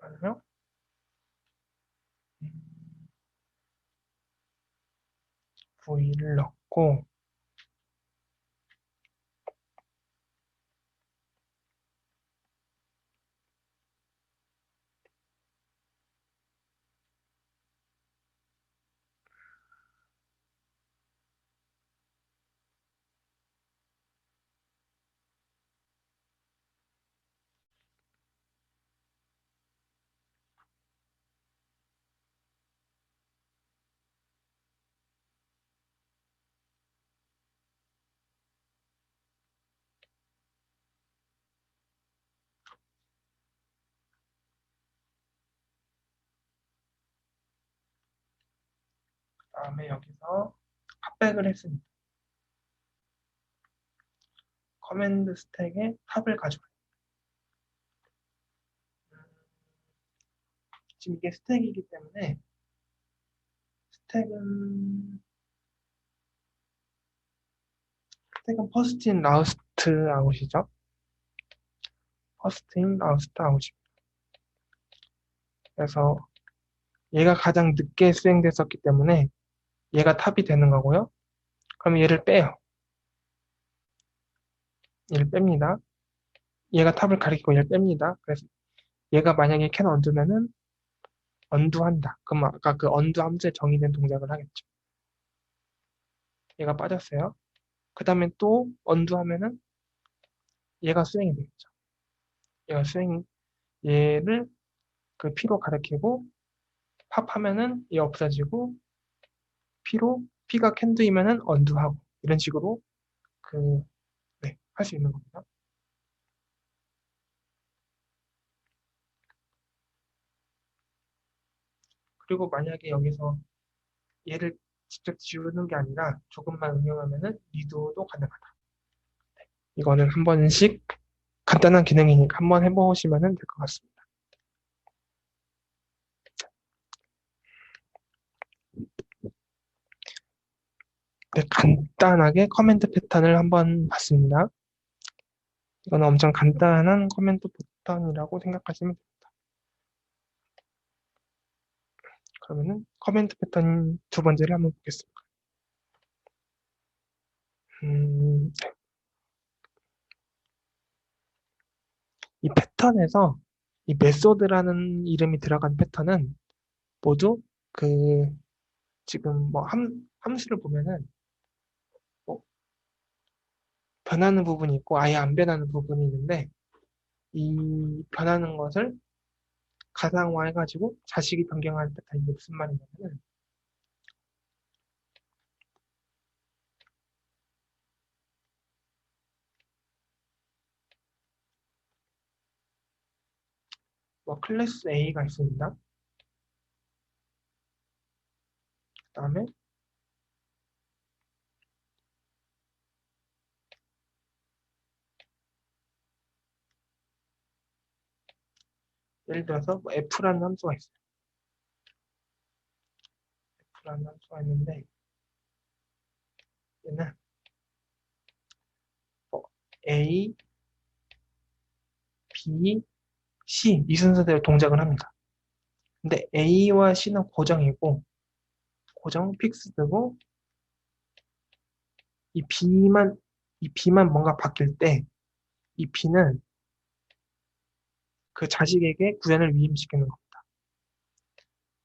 S1: 잠시만요. V를 넣고 그다음에 여기서 탑백을 했습니다. 커맨드 스택에 탑을 가져와요. 지금 이게 스택이기 때문에 스택은 퍼스트 인 라스트 아웃이죠. 퍼스트 인 라스트 아웃입니다. 그래서 얘가 가장 늦게 수행됐었기 때문에 얘가 탑이 되는 거고요. 그럼 얘를 빼요. 얘를 뺍니다. 얘가 탑을 가리키고 얘를 뺍니다. 그래서 얘가 만약에 캔 언두면은 언두한다. 그럼 아까 그 언두 함수에 정의된 동작을 하겠죠. 얘가 빠졌어요. 그 다음에 또 언두하면은 얘가 수행이 되겠죠. 얘를 그 P로 가리키고 팝하면은 얘 없어지고 P가 캔두이면은 언두하고 이런 식으로 할 수 있는 겁니다. 그리고 만약에 여기서 얘를 직접 지우는 게 아니라 조금만 응용하면은 리도도 가능하다. 이거는 한 번씩 간단한 기능이니까 한번 해보시면 될 것 같습니다. 네, 간단하게 커맨드 패턴을 한번 봤습니다. 이건 엄청 간단한 커맨드 패턴이라고 생각하시면 됩니다. 그러면은 커맨드 패턴 두 번째를 한번 보겠습니다. 이 패턴에서 이 메소드라는 이름이 들어간 패턴은 모두 그 지금 뭐 함수를 보면은 뭐 변하는 부분이 있고 아예 안 변하는 부분이 있는데 이 변하는 것을 가상화해가지고 자식이 변경하는 패턴이 무슨 말이냐면은 뭐 클래스 A가 있습니다. 그 다음에 예를 들어서 뭐 F라는 함수가 있어요. F라는 함수가 있는데 얘는 뭐 A, B, C 이 순서대로 동작을 합니다. 근데 A와 C는 고정이고 고정 픽스드고 이 B만 뭔가 바뀔 때 이 B는 그 자식에게 구현을 위임시키는 겁니다.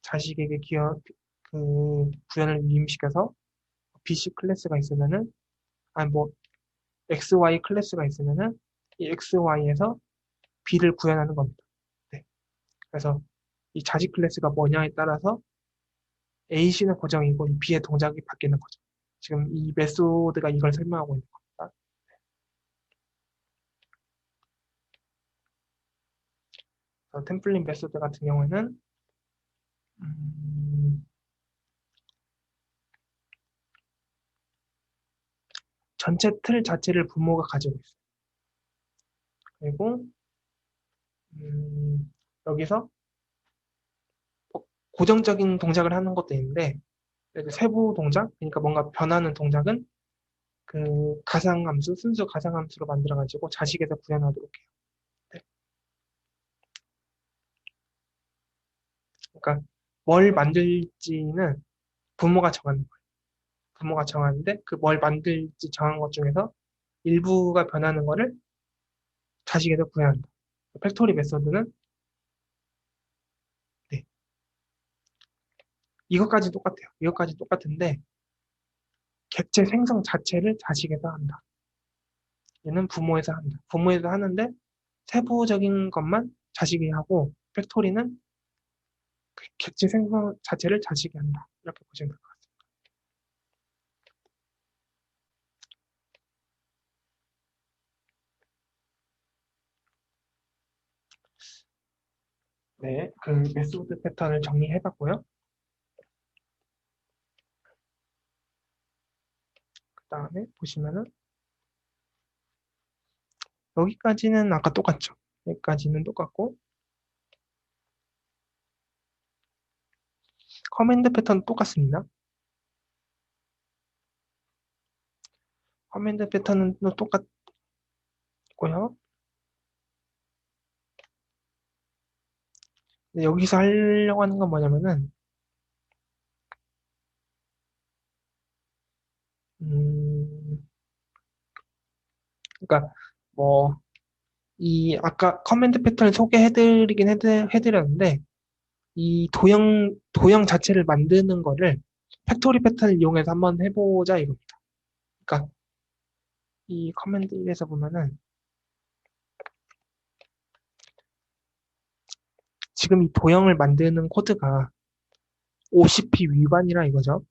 S1: 자식에게 구현을 위임시켜서 BC 클래스가 있으면은 아니 뭐 XY 클래스가 있으면은 이 XY에서 B를 구현하는 겁니다. 네. 그래서 이 자식 클래스가 뭐냐에 따라서 AC는 고정이고 이 B의 동작이 바뀌는 거죠. 지금 이 메소드가 이걸 설명하고 있는 겁니다. 템플릿 메소드 같은 경우에는 음, 전체 틀 자체를 부모가 가지고 있어요. 그리고 여기서 고정적인 동작을 하는 것도 있는데 세부 동작, 그러니까 뭔가 변하는 동작은 그 가상함수, 순수 가상함수로 만들어가지고 자식에서 구현하도록 해요. 네. 그러니까 뭘 만들지는 부모가 정하는 거예요. 부모가 정하는데 그 뭘 만들지 정한 것 중에서 일부가 변하는 거를 자식에서 구현한다. 팩토리 메소드는 네, 이것까지 똑같아요. 이것까지 똑같은데 객체 생성 자체를 자식에서 한다. 얘는 부모에서 한다. 부모에서 하는데 세부적인 것만 자식이 하고 팩토리는 객체 생성 자체를 자식이 한다. 이렇게 보시면 될 것 같아요. 네, 그 메소드 패턴을 정리해봤고요. 그 다음에 보시면은 여기까지는 아까 똑같죠. 여기까지는 똑같고 커맨드 패턴 똑같습니다. 커맨드 패턴은 또 똑같고요. 여기서 하려고 하는 건 뭐냐면은 음, 그러니까 뭐 이 아까 커맨드 패턴을 소개해드리긴 해드렸는데 이 도형 자체를 만드는 거를 팩토리 패턴을 이용해서 한번 해보자 이겁니다. 그러니까 이 커맨드 1에서 보면은 지금 이 도형을 만드는 코드가 OCP 위반이라 이거죠.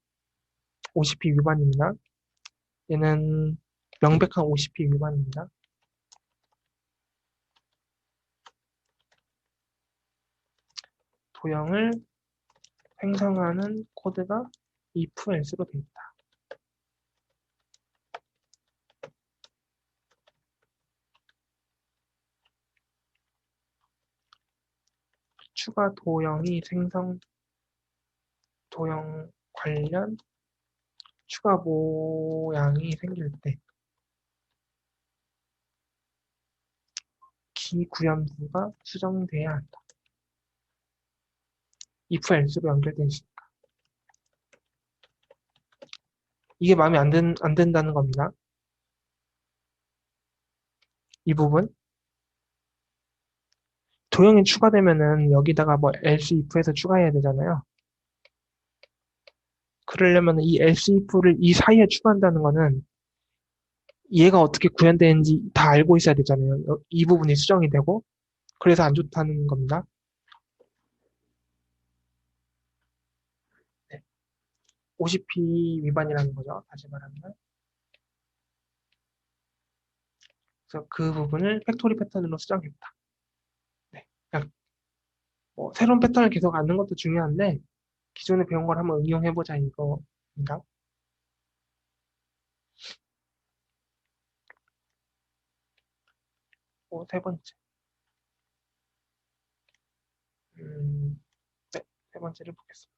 S1: OCP 위반입니다. 얘는 명백한 OCP 위반입니다. 도형을 생성하는 코드가 if else로 되어 있다. 추가 도형 관련 추가 모양이 생길 때 기구현부가 수정돼야 한다. if else로 연결된 시 이게 마음에 안 든다는 겁니다. 이 부분 도형이 추가되면은 여기다가 뭐 else if에서 추가해야 되잖아요. 그러려면 이 else if를 이 사이에 추가한다는 거는 얘가 어떻게 구현되는지 다 알고 있어야 되잖아요. 이 부분이 수정이 되고 그래서 안 좋다는 겁니다. 네. OCP 위반이라는 거죠. 다시 말하면. 그래서 그 부분을 팩토리 패턴으로 수정했다. 네. 그냥 뭐 새로운 패턴을 계속 아는 것도 중요한데 기존에 배운 걸 한번 응용해보자 이거입니다. 세 번째. 네, 세 번째를 보겠습니다.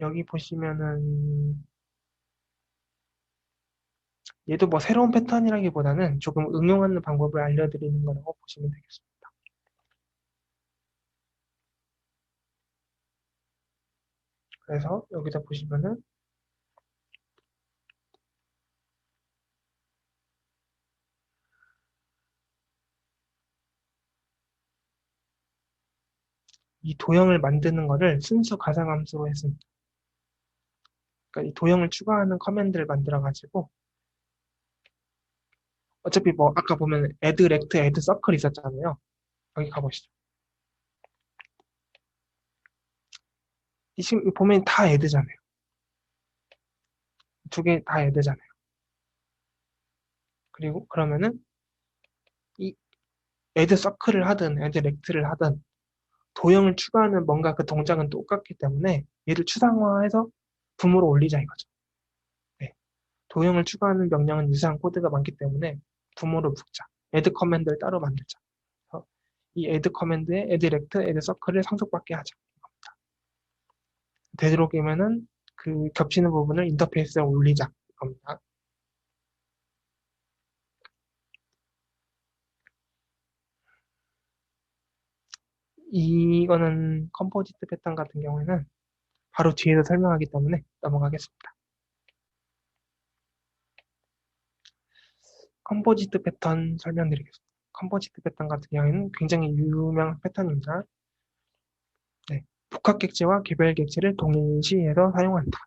S1: 여기 보시면은 얘도 뭐 새로운 패턴이라기보다는 조금 응용하는 방법을 알려드리는 거라고 보시면 되겠습니다. 그래서 여기다 보시면은 이 도형을 만드는 거를 순수 가상함수로 했습니다. 그러니까 이 도형을 추가하는 커맨드를 만들어가지고 어차피 뭐 아까 보면 add rect, add circle 있었잖아요. 여기 가보시죠. 이 지금 보면 다 add잖아요. 두 개 다 add잖아요. 그리고 그러면은 이 add circle을 하든 add rect를 하든 도형을 추가하는 뭔가 그 동작은 똑같기 때문에 얘를 추상화해서 붐으로 올리자 이거죠. 네. 도형을 추가하는 명령은 유사한 코드가 많기 때문에 붐으로 묶자. add 커맨드를 따로 만들자. 그래서 이 add 커맨드에 add rect, add circle을 상속받게 하자. 되도록이면은 그 겹치는 부분을 인터페이스에 올리자 이겁니다. 이거는 컴포지트 패턴 같은 경우에는 바로 뒤에서 설명하기 때문에 넘어가겠습니다. 컴포지트 패턴 설명드리겠습니다. 컴포지트 패턴 같은 경우에는 굉장히 유명한 패턴입니다. 네, 복합 객체와 개별 객체를 동일시해서 사용한다.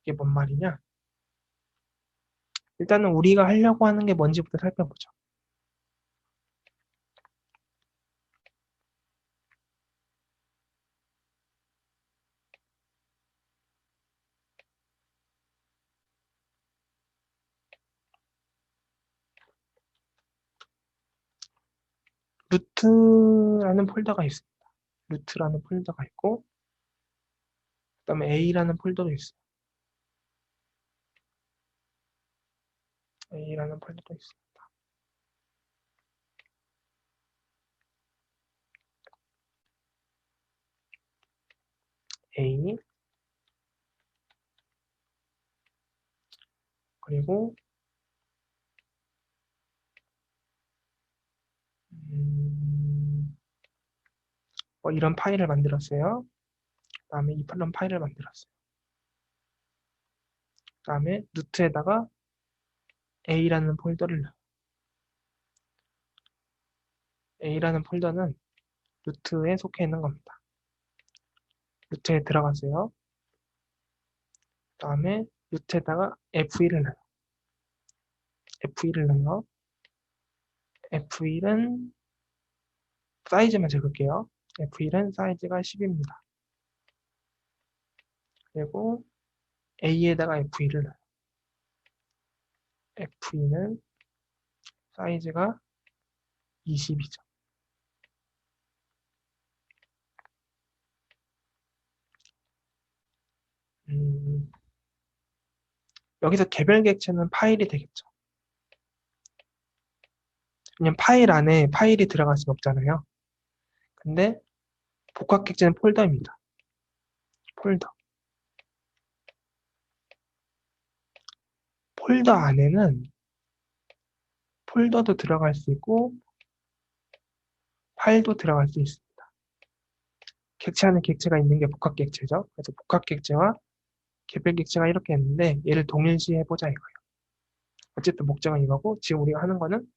S1: 이게 뭔 말이냐? 일단은 우리가 하려고 하는 게 뭔지부터 살펴보죠. 루트라는 폴더가 있습니다. 루트라는 폴더가 있고 그 다음에 A라는 폴더도 있어요. A라는 폴더도 있어요. A 그리고 이런 파일을 만들었어요. 그 다음에 이런 파일을 만들었어요. 그 다음에 루트에다가 A라는 폴더를 넣어요. A라는 폴더는 루트에 속해 있는 겁니다. 루트에 들어가세요. 그 다음에 루트에다가 F1을 넣어요. F1을 넣어요. F1은 사이즈만 적을게요. F1은 사이즈가 10입니다. 그리고 A에다가 F2를 넣어요. F2는 사이즈가 20이죠. 여기서 개별 객체는 파일이 되겠죠. 왜냐면 파일 안에 파일이 들어갈 수는 없잖아요. 근데 복합 객체는 폴더입니다. 폴더. 폴더 안에는 폴더도 들어갈 수 있고 파일도 들어갈 수 있습니다. 객체 안에 객체가 있는 게 복합 객체죠. 그래서 복합 객체와 개별 객체가 이렇게 있는데 얘를 동일시 해보자 이거예요. 어쨌든 목적은 이거고 지금 우리가 하는 거는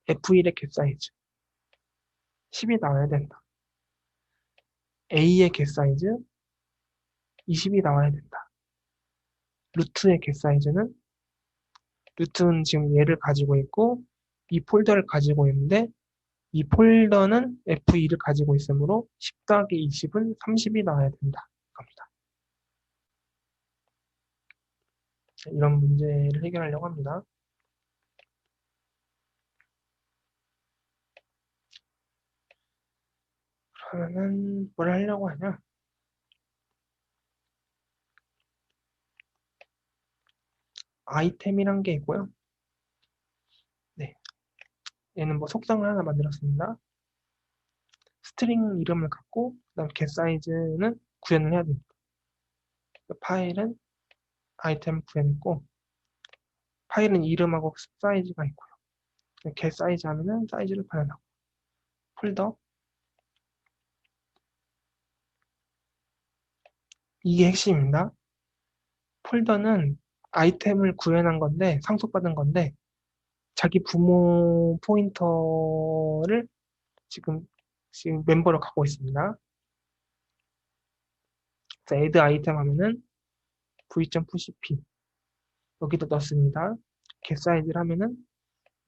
S1: F1의 겟 사이즈 10이 나와야 된다. A의 겟 사이즈 20이 나와야 된다. 루트의 겟 사이즈는 루트는 지금 얘를 가지고 있고 이 폴더를 가지고 있는데 이 폴더는 F2를 가지고 있으므로 10 더하기 20은 30이 나와야 된다. 겁니다. 이런 문제를 해결하려고 합니다. 그러면은 뭘 하려고 하냐? 아이템이란 게 있고요. 네, 얘는 뭐 속성을 하나 만들었습니다. 스트링 이름을 갖고 그다음 겟 사이즈는 구현을 해야 됩니다. 파일은 아이템 구현했고 파일은 이름하고 사이즈가 있고요. 겟 사이즈 하면은 사이즈를 구현하고 폴더 이게 핵심입니다. 폴더는 아이템을 구현한 건데 상속받은 건데 자기 부모 포인터를 지금 멤버로 갖고 있습니다. 그래서 add 아이템 하면은 v.pushp 여기다 넣습니다. getSize를 하면은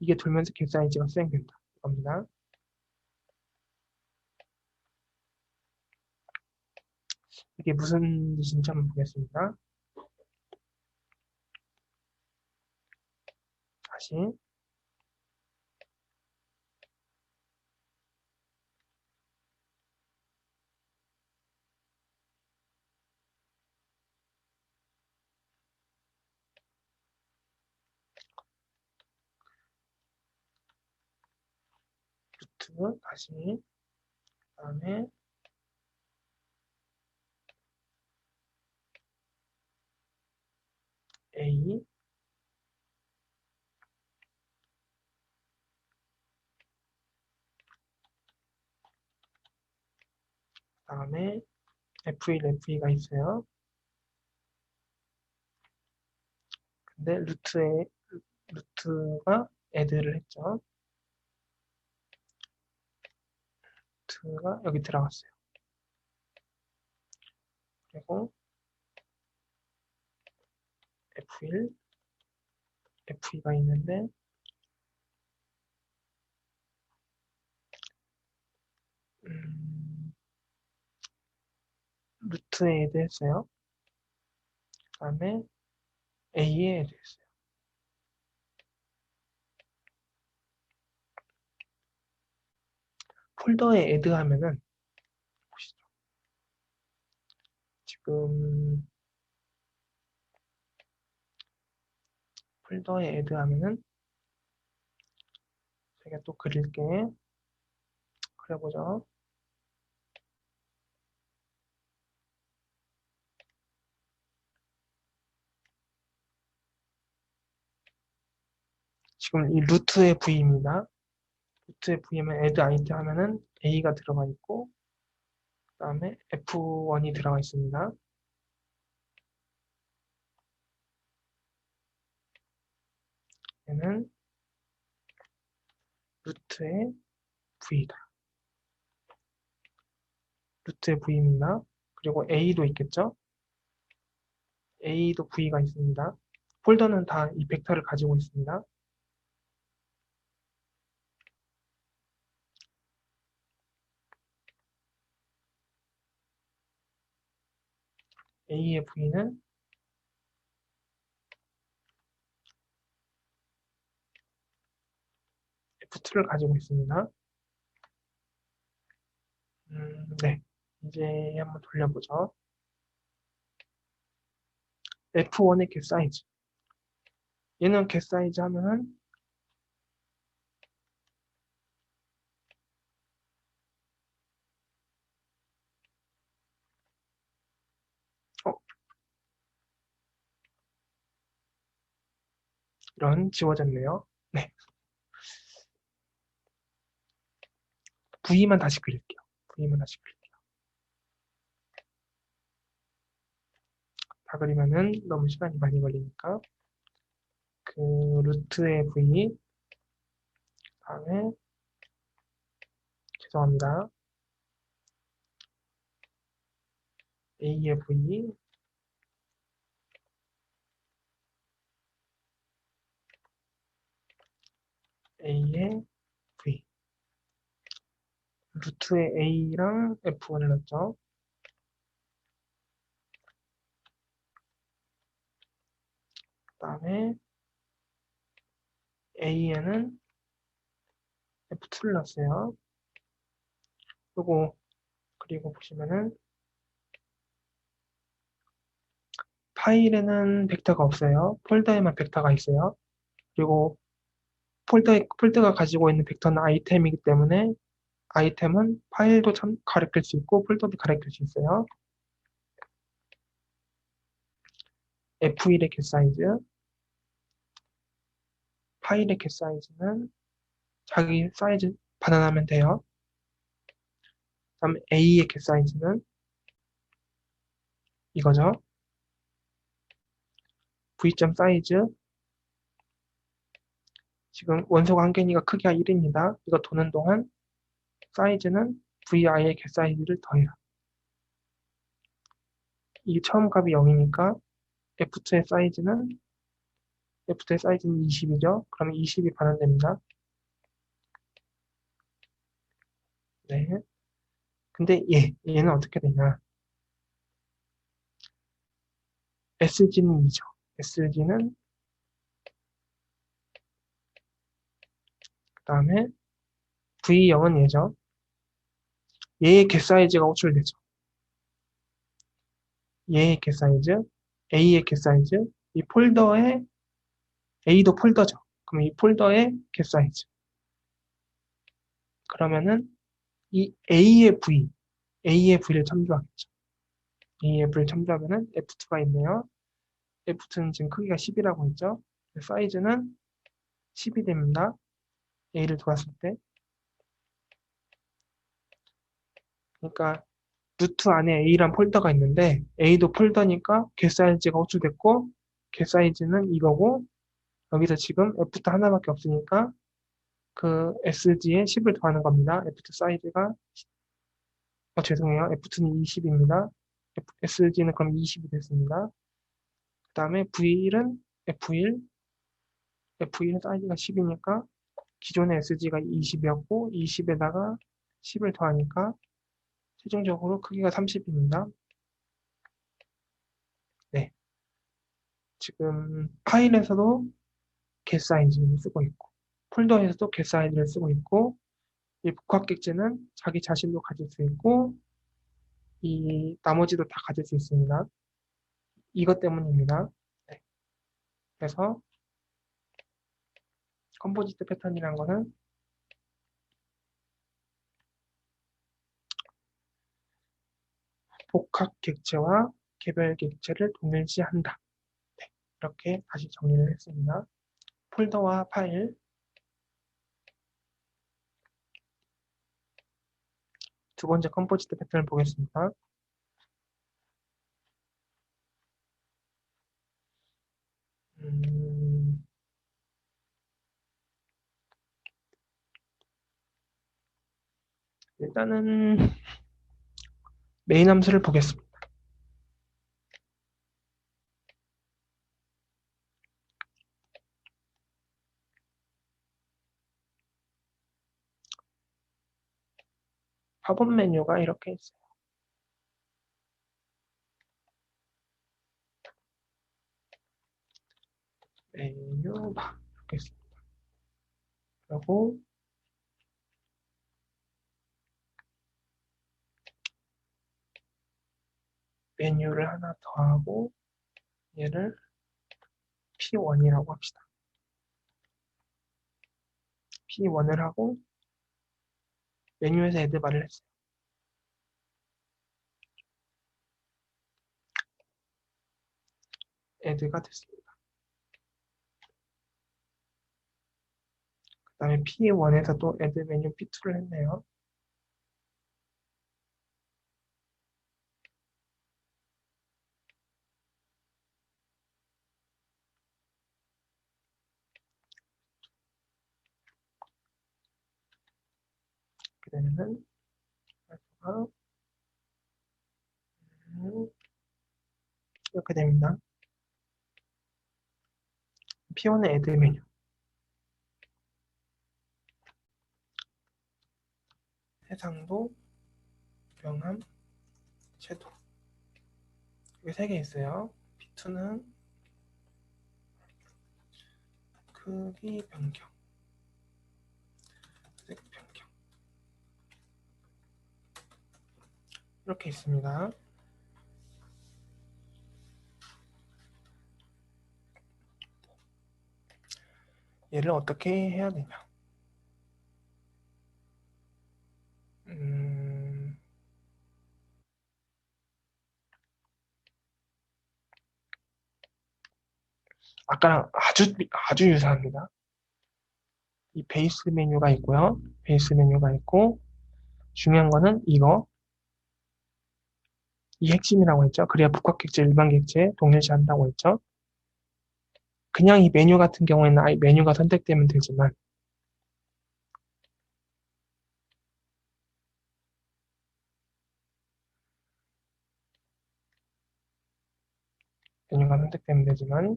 S1: 이게 돌면서 getSize가 수행된다. 겁니다. 이게 무슨 뜻인지 한번 보겠습니다. 다시 루트 다시 그다음에 a 그다음에 f1, f2가 있어요. 근데 루트가 add를 했죠. 루트가 여기 들어갔어요. 그리고 f1, f2가 있는데 루트에 add 했어요. 그 다음에 a에 add 했어요. 폴더에 add 하면은 보시죠. 지금 폴더에 add 하면은 제가 또 그려보죠. 지금 이 루트의 v입니다. 루트의 v면 add 아이템 하면은 a가 들어가 있고 그 다음에 f1이 들어가 있습니다. 얘는 루트의 v다. 루트의 v입니다. 그리고 a도 있겠죠? a도 v가 있습니다. 폴더는 다 이 벡터를 가지고 있습니다. a의 v는 f2를 가지고 있습니다. 네. 이제 한번 돌려보죠. F1의 getSize. 얘는 getSize 하면은 이런 지워졌네요. 네. V만 다시 그릴게요. V만 다시 그릴게요. 다 그리면은 너무 시간이 많이 걸리니까 그 루트의 V 다음에 죄송합니다. A의 V A의 V 루트의 A랑 F1을 넣었죠. 그 다음에 A에는 F2를 넣었어요. 그리고 보시면은 파일에는 벡터가 없어요. 폴더에만 벡터가 있어요. 그리고 폴더가 가지고 있는 벡터는 아이템이기 때문에 아이템은 파일도 참 가리킬 수 있고 폴더도 가리킬 수 있어요. F1의 getSize, 파일의 getSize는 자기 사이즈 반환하면 돼요. 그다음 A의 getSize는 이거죠. v.size 지금 원소가 한 개니까 크기가 1입니다. 이거 도는 동안 사이즈는 VI의 개 사이즈를 더해라. 이 처음 값이 0이니까 F2의 사이즈는 20이죠. 그러면 20이 반환됩니다. 네. 근데 얘는 어떻게 되냐? SG는 2죠. SG는 그 다음에 V0은 얘죠. 얘의 개 사이즈가 호출되죠. 얘의 개 사이즈, A의 개 사이즈, 이 폴더에 A도 폴더죠. 그럼 이 폴더의 개 사이즈. 그러면은 이 A의 V를 참조하겠죠. A의 V를 참조하면은 F2가 있네요. F2는 지금 크기가 10이라고 했죠. 사이즈는 10이 됩니다. A를 두었을 때. 그러니까 루트 안에 A란 폴더가 있는데 A도 폴더니까 개 사이즈가 호출됐고 개 사이즈는 이거고 여기서 지금 F2 하나밖에 없으니까 그 SG에 10을 더하는 겁니다. F2 사이즈가 죄송해요. F2는 20입니다. SG는 그럼 20이 됐습니다. 그 다음에 F1은 사이즈가 10이니까 기존의 SG가 20이었고 20에다가 10을 더하니까 최종적으로 크기가 30입니다. 네. 지금 파일에서도 get 사이즈를 쓰고 있고 폴더에서도 get 사이즈를 쓰고 있고 이 복합객체는 자기 자신도 가질 수 있고 이 나머지도 다 가질 수 있습니다. 이것 때문입니다. 네. 그래서 컴포지트 패턴이라는 것은 복합객체와 개별객체를 동일시한다. 네. 이렇게 다시 정리를 했습니다. 폴더와 파일 두 번째 컴포지트 패턴을 보겠습니다. 일단은 메인 함수를 보겠습니다. 팝업 메뉴가 이렇게 있어요. 메뉴 바 이렇게 있습니다. 그리고 메뉴를 하나 더하고 얘를 P1이라고 합시다. P1을 하고 메뉴에서 애드바를 했어요. 애드가 됐습니다. 그 다음에 P1에서 또 애드 메뉴 P2를 했네요. 이렇게 되면은 알파가 이렇게 됩니다. P1의 애드 메뉴 해상도, 명암, 채도 이게 3개 있어요. P2는 크기 변경, 색 변경 이렇게 있습니다. 얘를 어떻게 해야 되냐? 아까랑 아주 유사합니다. 이 베이스 메뉴가 있고요. 베이스 메뉴가 있고 중요한 거는 이거 이 핵심이라고 했죠. 그래야 복합객체, 일반객체 동일시한다고 했죠. 그냥 이 메뉴 같은 경우에는 아예 메뉴가 선택되면 되지만 메뉴가 선택되면 되지만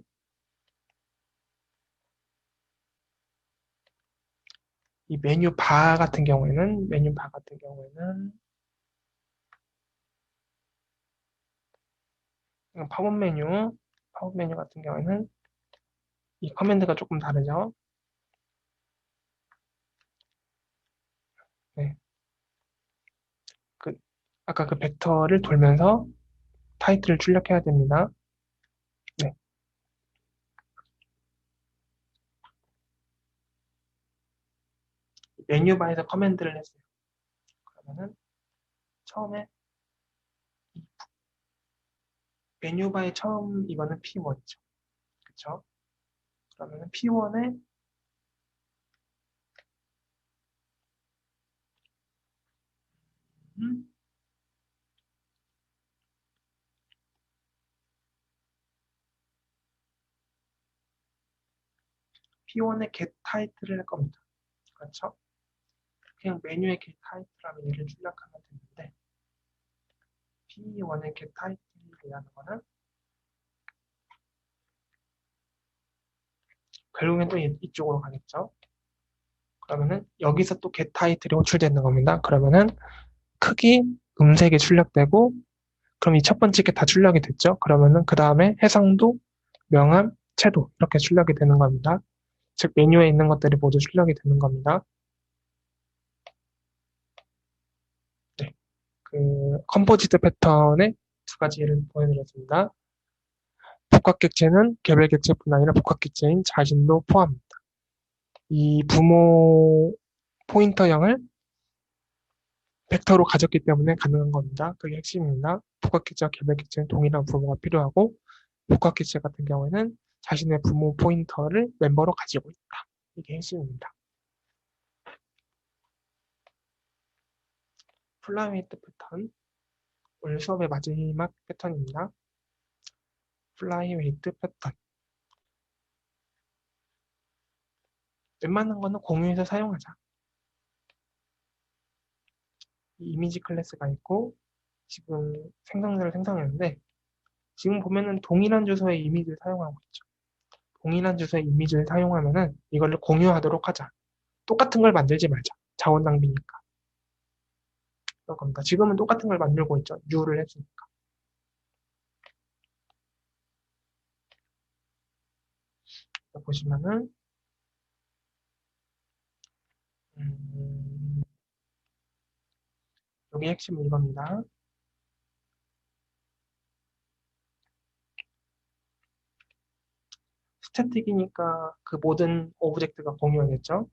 S1: 이 메뉴 바 같은 경우에는 팝업 메뉴 같은 경우에는 이 커맨드가 조금 다르죠. 네, 그 아까 그 벡터를 돌면서 타이틀을 출력해야 됩니다. 네, 메뉴바에서 커맨드를 했어요. 그러면은 처음에 메뉴바의 처음 이거는 P1이죠. 그쵸? 그러면은 음, P1의 get title을 할 겁니다. 그렇죠? 그냥 메뉴의 get title하면 얘를 출력하면 되는데 P1의 get title이라는 거는 결국엔 또 이쪽으로 가겠죠. 그러면은 여기서 또 get title이 호출되는 겁니다. 그러면은 크기, 음색이 출력되고 그럼 이 첫 번째 게 다 출력이 됐죠. 그러면은 그 다음에 해상도, 명암, 채도 이렇게 출력이 되는 겁니다. 즉 메뉴에 있는 것들이 모두 출력이 되는 겁니다. 네, 그 컴포지트 패턴의 두 가지 예를 보여드렸습니다. 복합객체는 개별객체뿐 아니라 복합객체인 자신도 포함합니다. 이 부모 포인터형을 벡터로 가졌기 때문에 가능한 겁니다. 그게 핵심입니다. 복합객체와 개별객체는 동일한 부모가 필요하고 복합객체 같은 경우에는 자신의 부모 포인터를 멤버로 가지고 있다. 이게 핵심입니다. 플라이웨이트 패턴, 오늘 수업의 마지막 패턴입니다. 플라이웨이트 패턴. 웬만한 거는 공유해서 사용하자. 이 이미지 클래스가 있고 지금 생성자를 생성했는데 지금 보면은 동일한 주소의 이미지를 사용하고 있죠. 동일한 주소의 이미지를 사용하면은 이걸 공유하도록 하자. 똑같은 걸 만들지 말자. 자원 낭비니까. 그럴 겁니다. 지금은 똑같은 걸 만들고 있죠. U를 했으니까. 보시면은 음, 여기 핵심은 이겁니다. 스태틱이니까 그 모든 오브젝트가 공유하겠죠.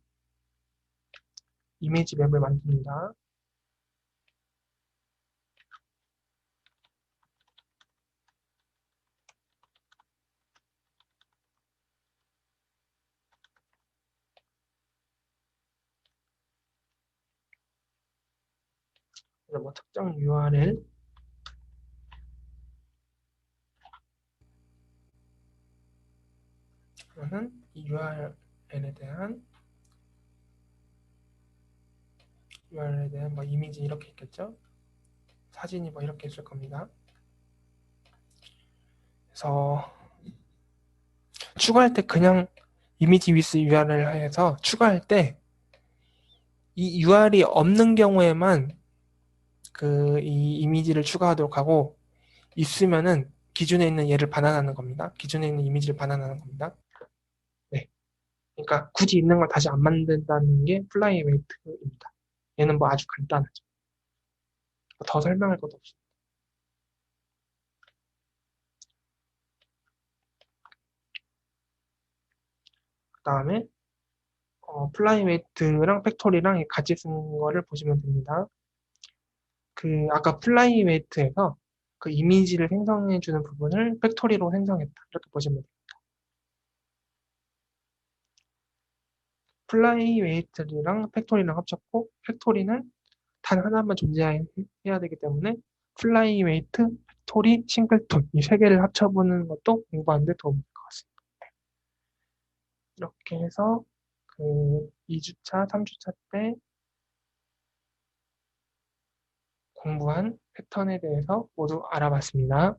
S1: 이미지 맵을 만듭니다. 그래서 뭐 특정 URL 그러면 이 URL에 대한 뭐 이미지 이렇게 있겠죠. 사진이 뭐 이렇게 있을 겁니다. 그래서 추가할 때 그냥 이미지 위스 URL 해서 추가할 때 이 URL이 없는 경우에만 그 이 이미지를 추가하도록 하고 있으면은 기존에 있는 얘를 반환하는 겁니다. 기존에 있는 이미지를 반환하는 겁니다. 네. 그러니까 굳이 있는 걸 다시 안 만든다는 게 플라이웨이트입니다. 얘는 뭐 아주 간단하죠. 더 설명할 것도 없이. 그 다음에 플라이웨이트랑 팩토리랑 같이 쓴 거를 보시면 됩니다. 그 아까 플라이웨이트에서 그 이미지를 생성해주는 부분을 팩토리로 생성했다. 이렇게 보시면 돼요. 플라이웨이트랑 팩토리랑 합쳤고 팩토리는 단 하나만 존재해야 되기 때문에 플라이웨이트, 팩토리, 싱글톤 이 세 개를 합쳐보는 것도 공부하는 데 도움이 될 것 같습니다. 이렇게 해서 그 2주차, 3주차 때 공부한 패턴에 대해서 모두 알아봤습니다.